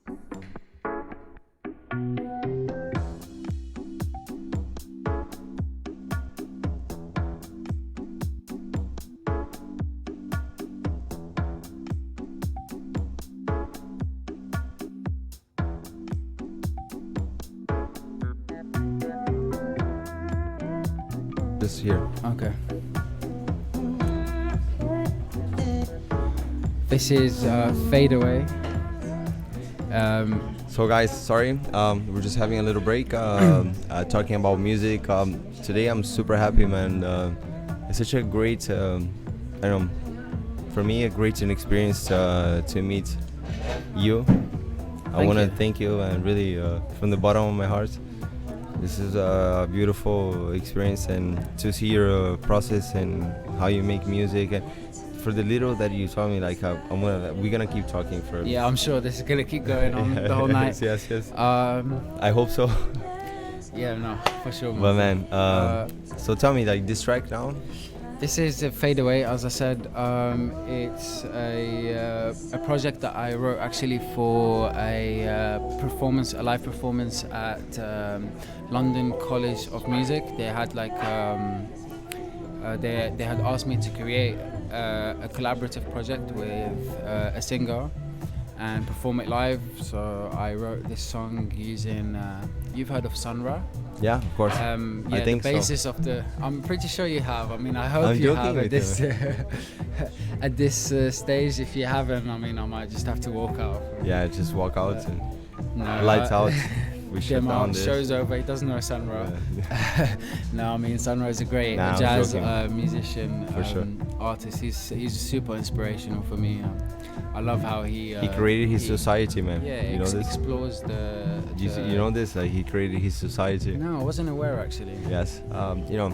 Just here.
Okay. This is Fade Away.
So guys, sorry, we're just having a little break, talking about music. Today I'm super happy, man. It's such a great, I don't know, for me a great experience to meet you. I want to thank you, and really from the bottom of my heart. This is a beautiful experience, and to see your process and how you make music. And for the little that you told me, like we're gonna keep talking for.
Yeah, I'm sure this is gonna keep going on the whole night.
Yes. I hope so.
Yeah, no, for sure.
But man, so tell me, like this track now.
This is a Fade Away, as I said. It's a project that I wrote actually for a live performance at London College of Music. They had they had asked me to create a collaborative project with a singer and perform it live. So I wrote this song using. You've heard of Sun Ra?
Yeah, of course. I think
the basis
so.
of the. I'm pretty sure you have. I mean, I hope
I'm
you
joking
have at
with
this
you.
at this stage. If you haven't, I mean, I might just have to walk out.
Yeah, just walk out and
No,
lights out. We shut
dim
down
out.
this.
Show's over. He doesn't know Sun Ra. No, I mean, Sun Ra is a great
Nah, I'm
jazz
joking.
musician,
For sure.
artist. He's super inspirational for me. I love how he
created his society, man.
Yeah,
You know this?
explores the.
You know this? Like he created his society.
No, I wasn't aware actually.
Yes. You know,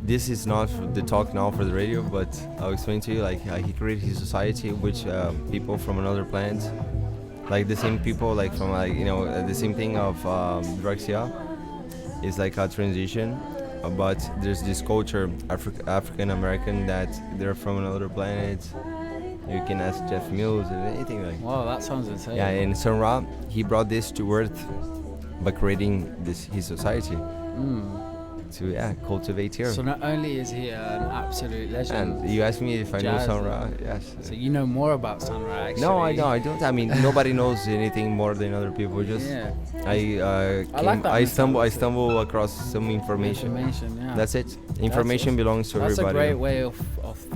this is not the talk now for the radio, but I'll explain to you. Like he created his society, which people from another planet, like the same people, like from the same thing of Drexia, is like a transition. But there's this culture, African American, that they're from another planet. You can ask Jeff Mills or anything like.
Wow, that sounds insane.
Yeah, and Sun Ra, he brought this to earth by creating his society to cultivate here.
So not only is he an absolute legend,
And you asked me if I know
jazz.
Sun Ra. Yes.
so you know more about Sun Ra actually.
No, I know. I don't. I mean, nobody knows anything more than other people. Just
Yeah.
I
like that
I stumble
mentality.
across some information.
Yeah.
That's it. Information belongs to
That's
everybody.
a great way of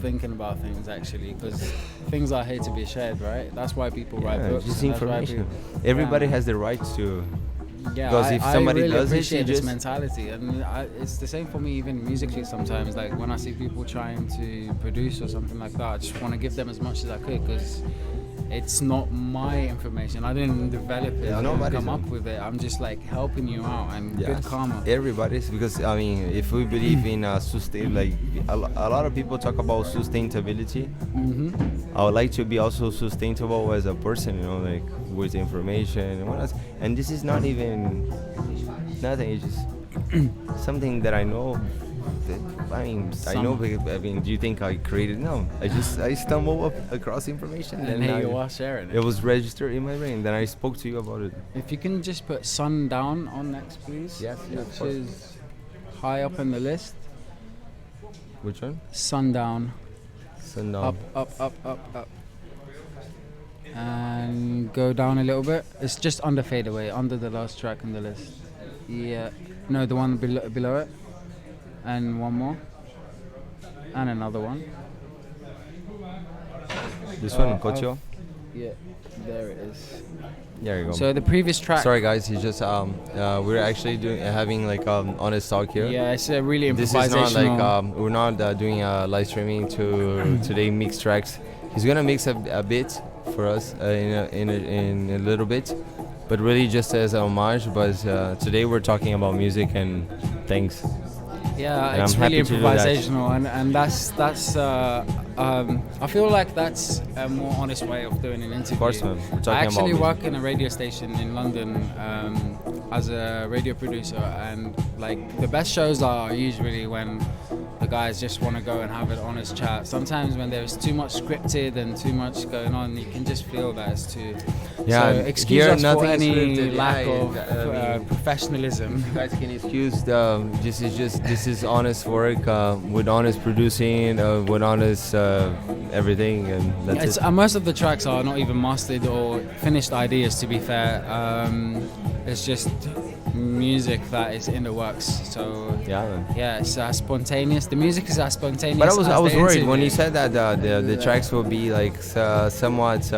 thinking about things actually, because things are here to be shared, right? That's why people write
Yeah,
books.
just
and that's why
information.
people-
Everybody
Yeah.
has the right to.
Yeah,
Because if somebody
I really
does it,
appreciate
you
this
just-
mentality, and it's the same for me even musically sometimes. Like when I see people trying to produce or something like that, I just want to give them as much as I could, because it's not my information. I didn't develop it.
Yeah,
I didn't
nobody's
come up
on.
with it. I'm just like helping you out and good
Yes,
karma.
everybody's, because I mean, if we believe in sustain, like a lot of people talk about sustainability. I would like to be also sustainable as a person, you know, like with information and what else. And this is not even nothing. It's just something that I know. I mean, I mean, do you think I created? No, I stumbled across information
And here you
I-
are sharing
It
it.
was registered in my brain. Then I spoke to you about it.
If you can just put Sundown on next, please.
Yes, yeah, of
Which
course.
is high up in the list.
Which one?
Sundown.
Sundown.
Up. And go down a little bit. It's just under Fade Away, under the last track on the list. Yeah. No, the one below it. And one more. And another one.
This one, Cocho.
Yeah, there it is.
There you go.
So the previous track.
Sorry guys, he's just we're actually having like honest talk here.
Yeah, it's a really
This is not
improvisational.
like we're not doing live streaming to today mix tracks. He's gonna mix a bit for us in a little bit, but really just as an homage. But today we're talking about music and things.
Yeah,
And
it's
I'm
really
happy to do that.
improvisational, and that's I feel like that's a more honest way of doing an interview.
Of course, man. We're talking
I actually
about
work in a radio station in London as a radio producer, and like the best shows are usually when the guys just want to go and have an honest chat. Sometimes when there's too much scripted and too much going on, you can just feel that it's too.
Yeah,
So excuse
here
us for
nothing is
any
scripted.
lack
Yeah,
of
I mean,
professionalism.
you guys can excuse this is honest work with honest producing, with honest everything, and that's it.
Most of the tracks are not even mastered or finished ideas, to be fair. It's just music that is in the works. So
Yeah, man.
yeah, it's spontaneous. The music is as spontaneous.
But I
as
was
the
worried when
interview.
you said that the tracks will be like somewhat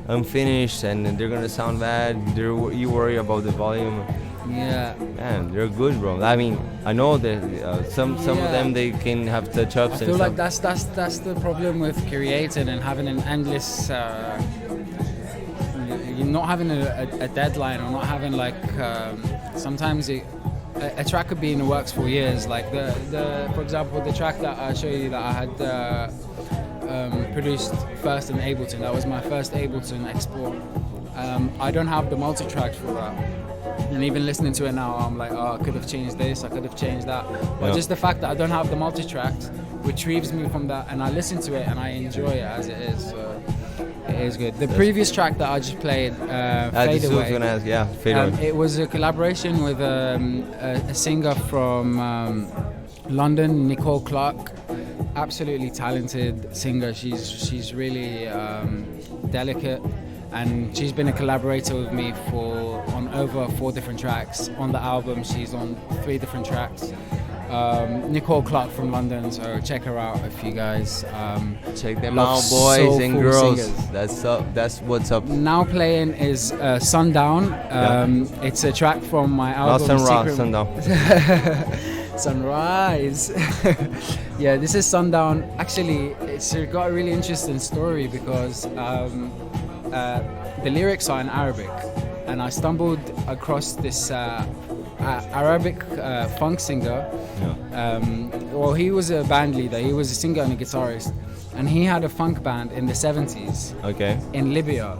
unfinished and they're gonna sound bad. You worry about the volume.
Yeah.
Man, they're good, bro. I mean, I know that some of
Yeah.
them they can have touch-ups
I
and
feel
stuff.
like that's the problem with creating and having an endless you're not having a deadline or not having like sometimes a track could be in the works for years. Like the for example, the track that I show you that I had produced first in Ableton. That was my first Ableton export. I don't have the multi-track for that. And even listening to it now, I'm like, oh, I could have changed this, I could have changed that. But just the fact that I don't have the multi-tracks retrieves me from that, and I listen to it and I enjoy it as it is. So it is good. The previous track that I just played, Fade Away.
Fade Away.
It was a collaboration with a singer from London, Nicole Clark. Absolutely talented singer. She's really delicate. And she's been a collaborator with me on over 4 different tracks. On the album, she's on 3 different tracks. Nicole Clark from London, so check her out if you guys
check them out, boys and girls.
Singers.
That's what's up.
Now playing is Sundown. It's a track from my album.
Sundown.
Sunrise. Yeah, this is Sundown. Actually, it's got a really interesting story because the lyrics are in Arabic, and I stumbled across this Arabic funk singer. Well, he was a band leader, he was a singer and a guitarist, and he had a funk band in the 70s in Libya,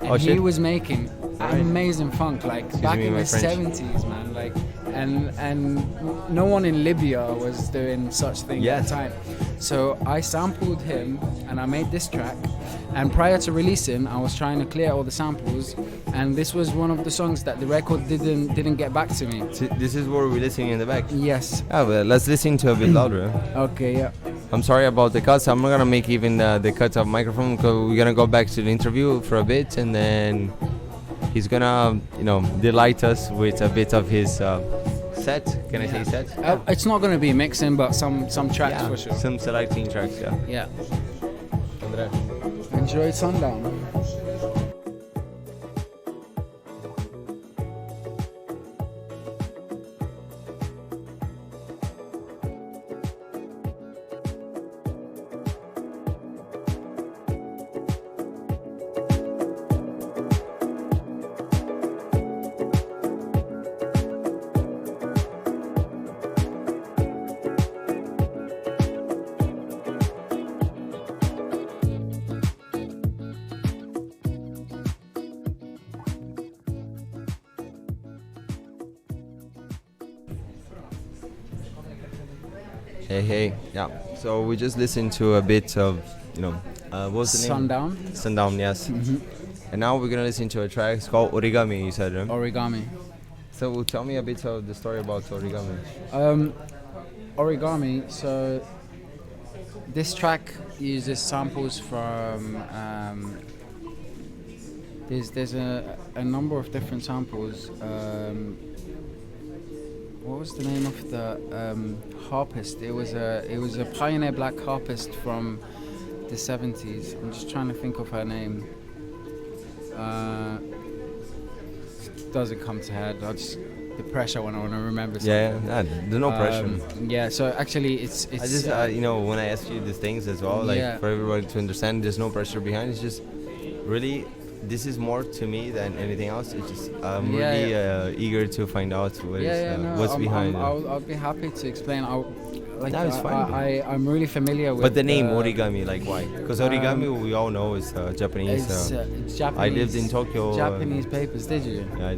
and he was making amazing funk, like back in the 70s, man, like, and no one in Libya was doing such things at the time. So I sampled him and I made this track, and prior to releasing I was trying to clear all the samples, and this was one of the songs that the record didn't get back to me.
This is what we're listening in the back?
Yes.
Well, let's listen to a bit louder.
Okay, yeah.
I'm sorry about the cuts. I'm not gonna make even the cuts of microphone, because we're gonna go back to the interview for a bit, and then he's gonna delight us with a bit of his set. Can I say set?
It's not going to be mixing, but some tracks for sure.
Some selecting tracks,
Yeah. Sodré. Enjoy Sundown.
Hey, yeah. So we just listened to a bit of, what was the name?
Sundown.
Sundown, yes.
Mm-hmm.
And now we're gonna listen to a track. It's called Origami. You said, right?
Origami.
So tell me a bit of the story about Origami.
Origami. So this track uses samples from. There's a number of different samples. What was the name of the harpist? It was a pioneer black harpist from the 70s. I'm just trying to think of her name. Doesn't come to head. The pressure when I want to remember something.
There's no pressure.
Yeah, so actually it's
I just when I ask you these things as well, for everybody to understand, there's no pressure behind. It's just really, this is more to me than anything else. It's just I'm really eager to find out what's behind it.
I'll be happy to explain.
It's fine.
I'm really familiar with.
But the name Origami, like why? Because origami, we all know, is Japanese.
It's Japanese.
I lived in Tokyo.
Japanese papers, did you?
Yeah,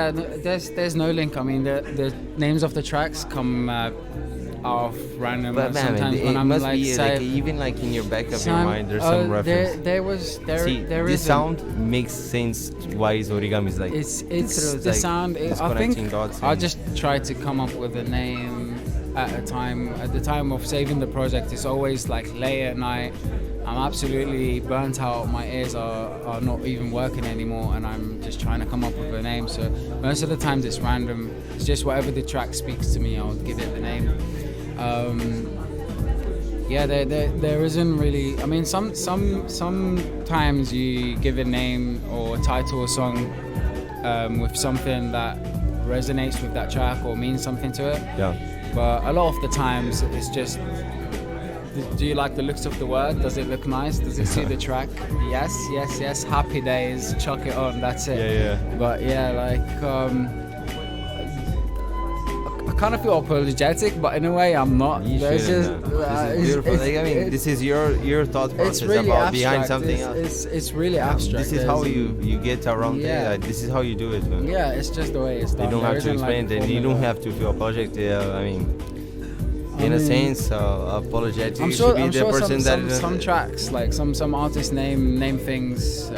I did.
There's no link. I mean, the names of the tracks come off random.
But
sometimes
man,
when I'm
must
like,
be even like in your back of your mind, there's some reference.
There
the
is
sound makes sense. Why is Origami is like?
It's the sound. I think I just tried to come up with a name at a time. At the time of saving the project, it's always like late at night. I'm absolutely burnt out. My ears are not even working anymore, and I'm just trying to come up with a name. So most of the times it's random. It's just whatever the track speaks to me, I'll give it the name. There isn't really. I mean, sometimes you give a name or title a song with something that resonates with that track or means something to it.
Yeah.
But a lot of the times it's just Do you like the looks of the work? Does it look nice? Does it suit the track? Yes, yes, yes. Happy days. Chuck it on. That's it.
Yeah.
But yeah, like I kind of feel apologetic, but in a way I'm not.
You
There's
shouldn't,
just,
man. This is beautiful. Like, I mean, this is your thought process
it's really
about
abstract.
behind something else.
It's really abstract.
This is how you get around
Yeah.
it. Like, this is how you do it, man.
Yeah, it's just the way it's done.
You don't
There
have to
isn't,
explain
like,
it, and you don't have to feel apologetic. I mean, in a sense, apologetic.
I'm
You
sure.
should be
I'm
the
sure
person
some tracks, like some artists name things,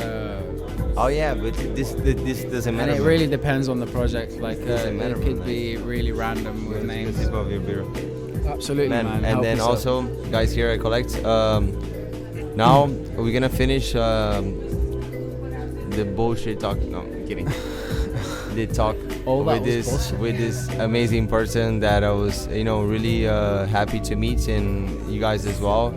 Oh yeah, but this doesn't matter.
and it
man.
really depends on the project. Like
Doesn't matter,
it could
man.
be really random with
The
names.
tip of your beer.
Absolutely, man.
And
Help
then
yourself.
also, guys, here I collect. Now we're gonna finish the bullshit talk. No, I'm kidding. The talk
All that
with
was
this
bullshit.
with this amazing person that I was, really happy to meet, and you guys as well.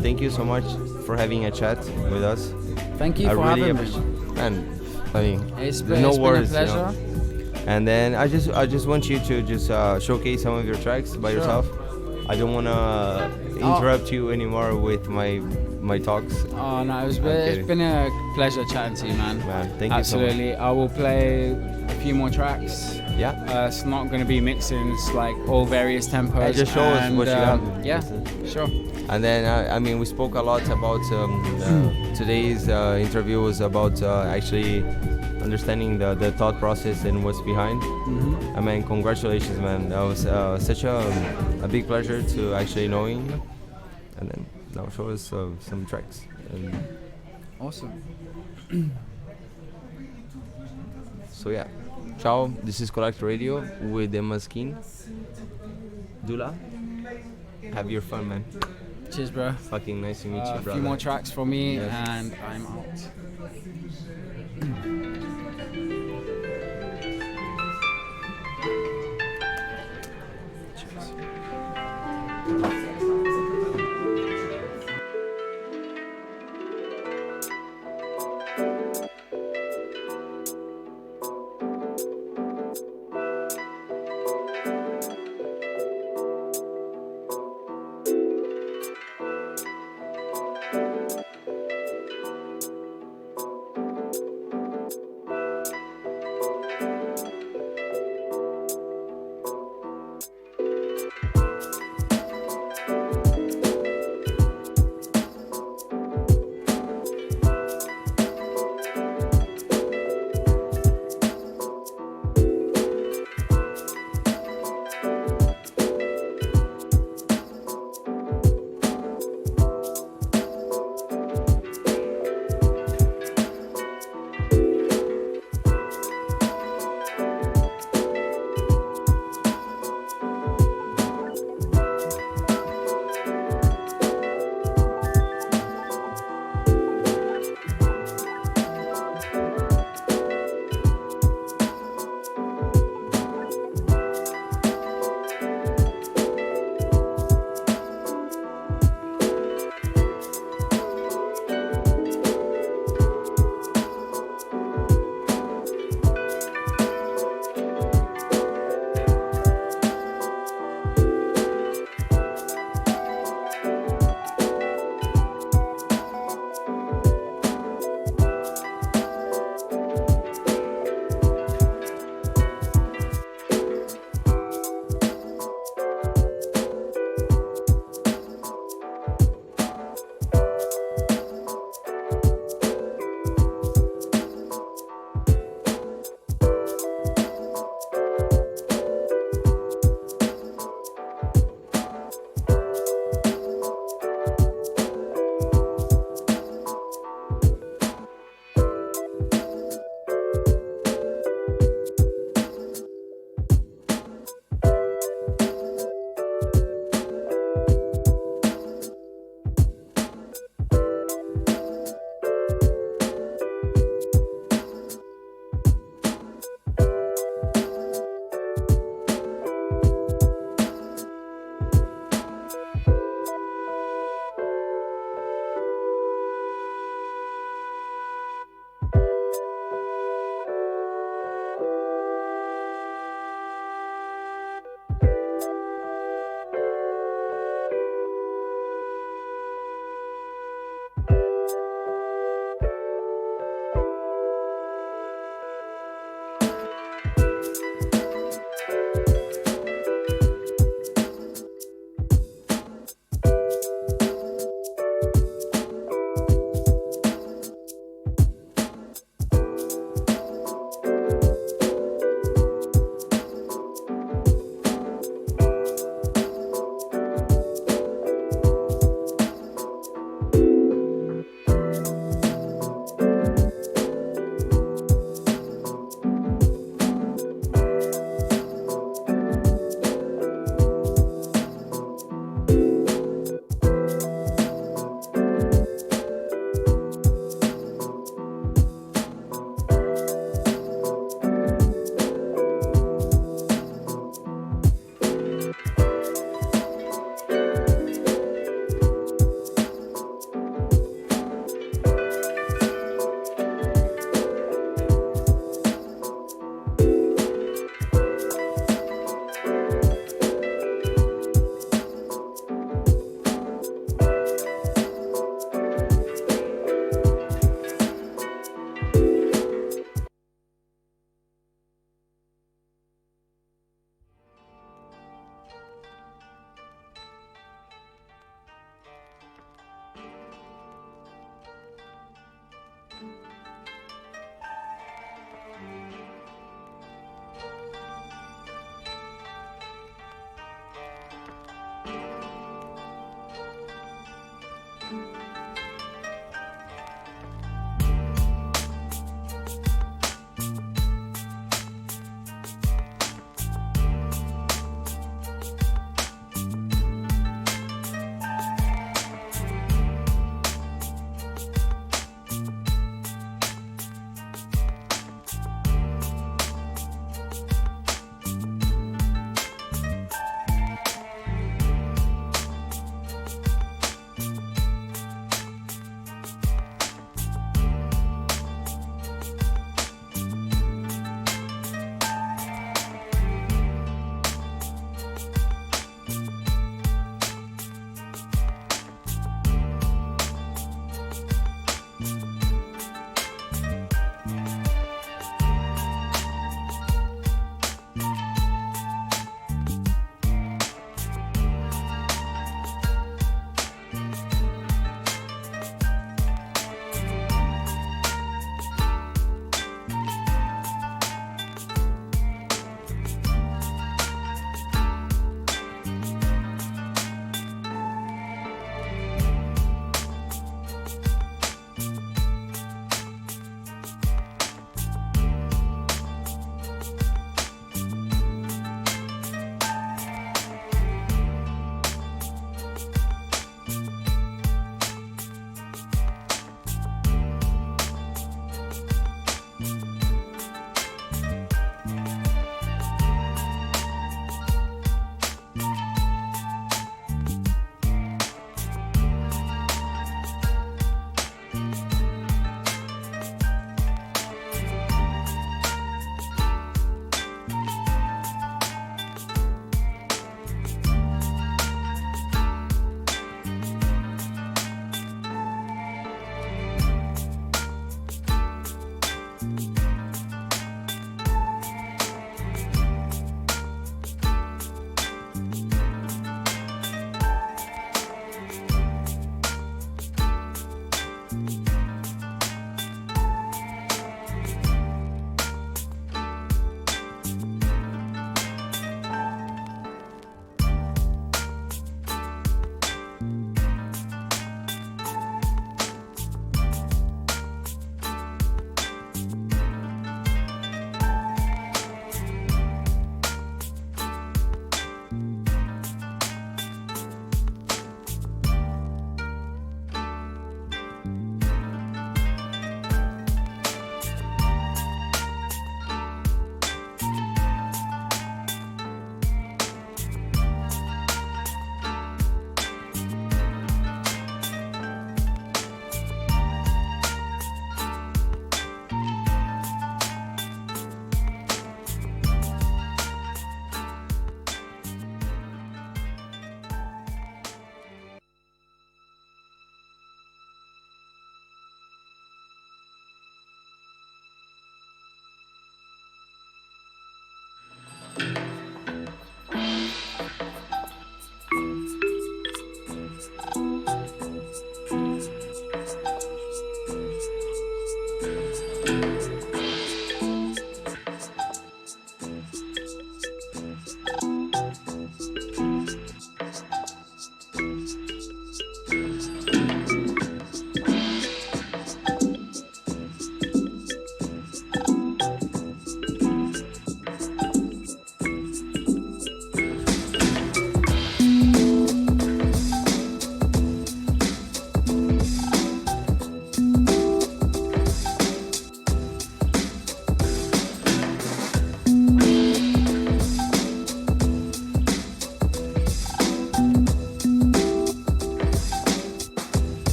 Thank you so much for having a chat with us.
Thank you
I
for
really
having me.
appreciate. Man, I mean,
It's
there's
been,
no
it's
words.
been a
you know.
pleasure.
And then I just want you to just showcase some of your tracks by
Sure.
yourself. I don't want to interrupt you anymore with my talks.
Oh no,
kidding.
it's been a pleasure chatting to you, man.
Man, thank you so much.
Absolutely. I will play a few more tracks.
Yeah.
It's not going to be mixing. It's like all various tempos.
Hey, just show us
and,
what you got.
Yeah, sure.
And then I mean, we spoke a lot about today's interview was about actually understanding the thought process and what's behind.
Mm-hmm.
I mean, congratulations, man. That was such a big pleasure to actually knowing you. And then now show us some tracks. And
Awesome.
so yeah, ciao. This is Collect Radio with demasquine. Dula, have your fun, man.
Cheers, bro.
Fucking nice to meet you,
A
brother.
few more tracks from me,
Yes.
and I'm out.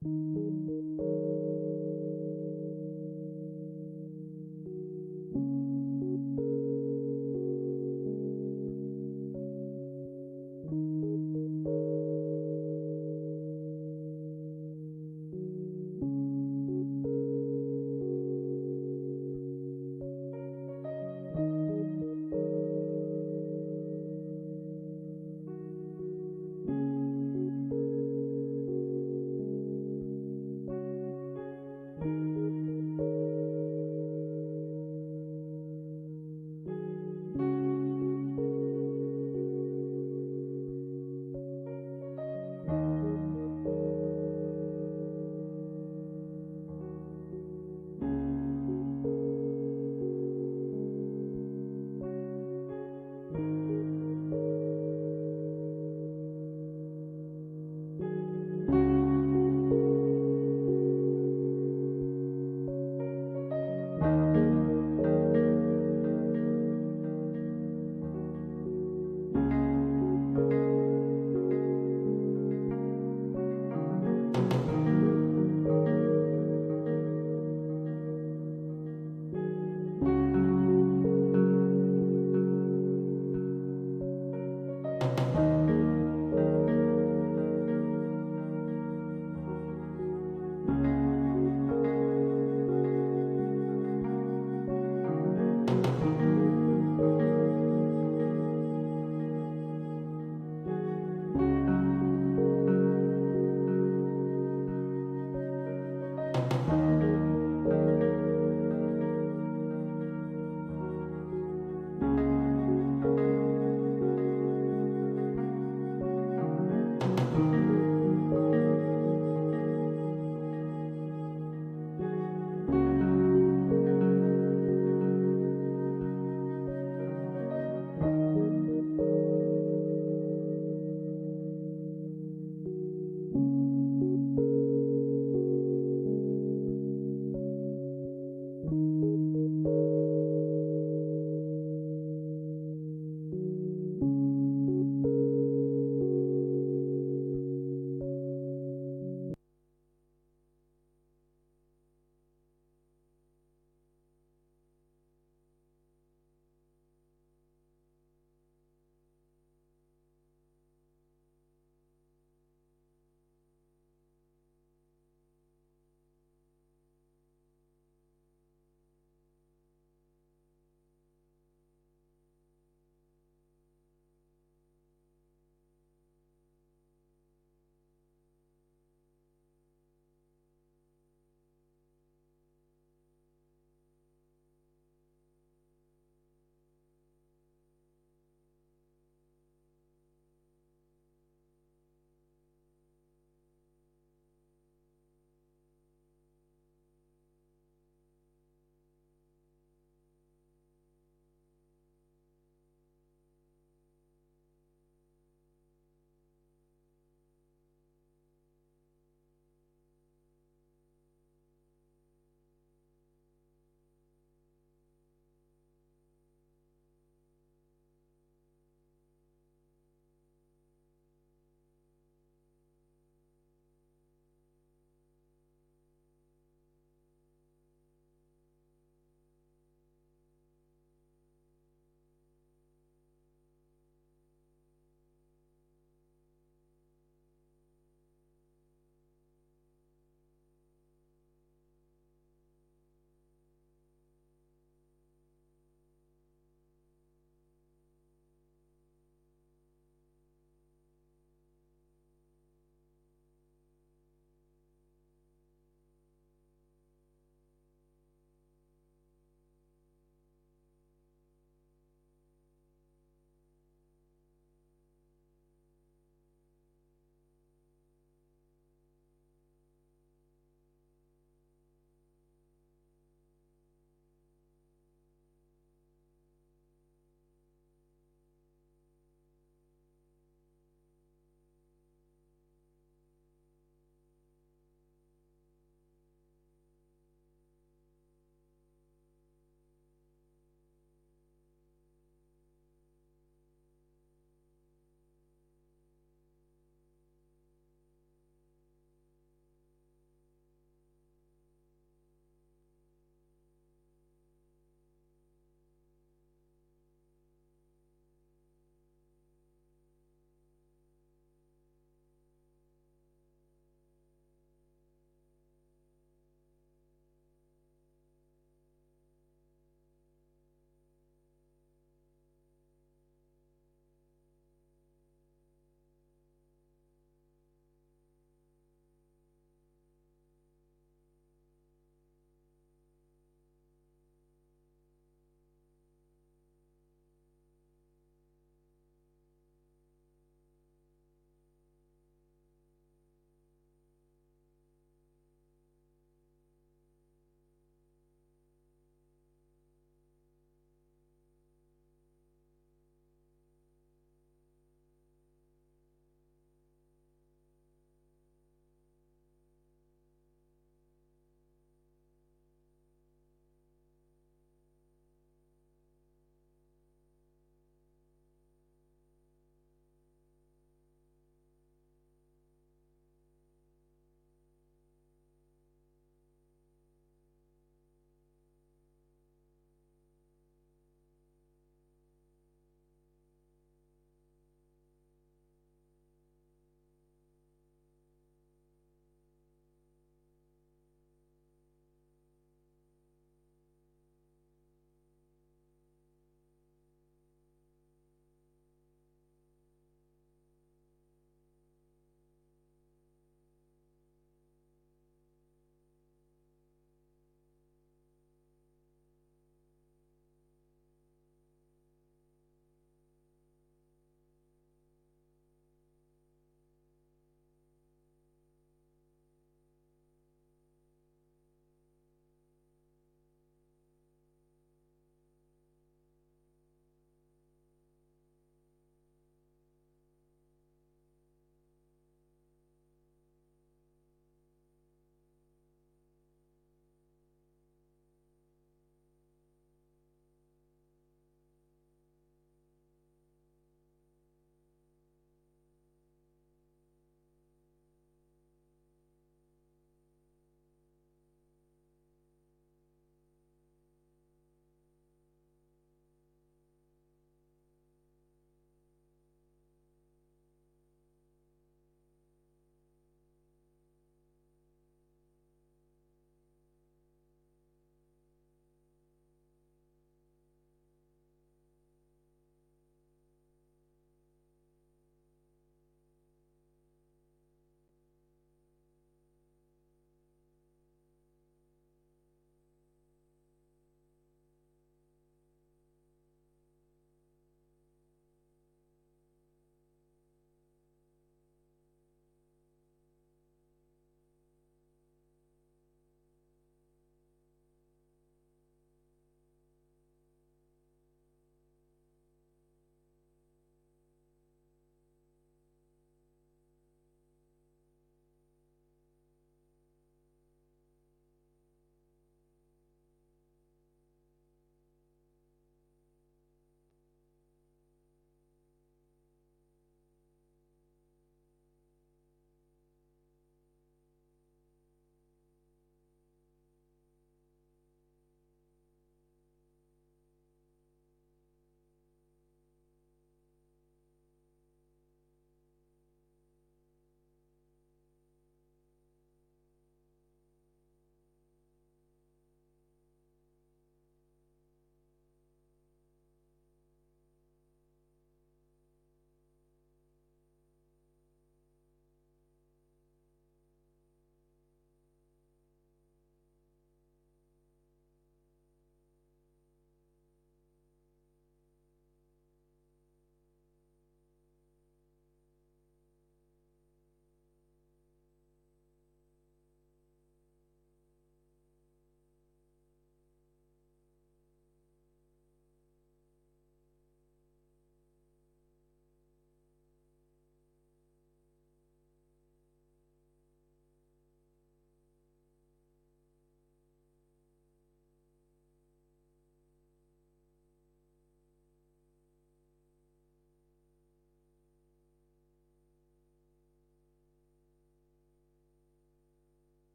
One,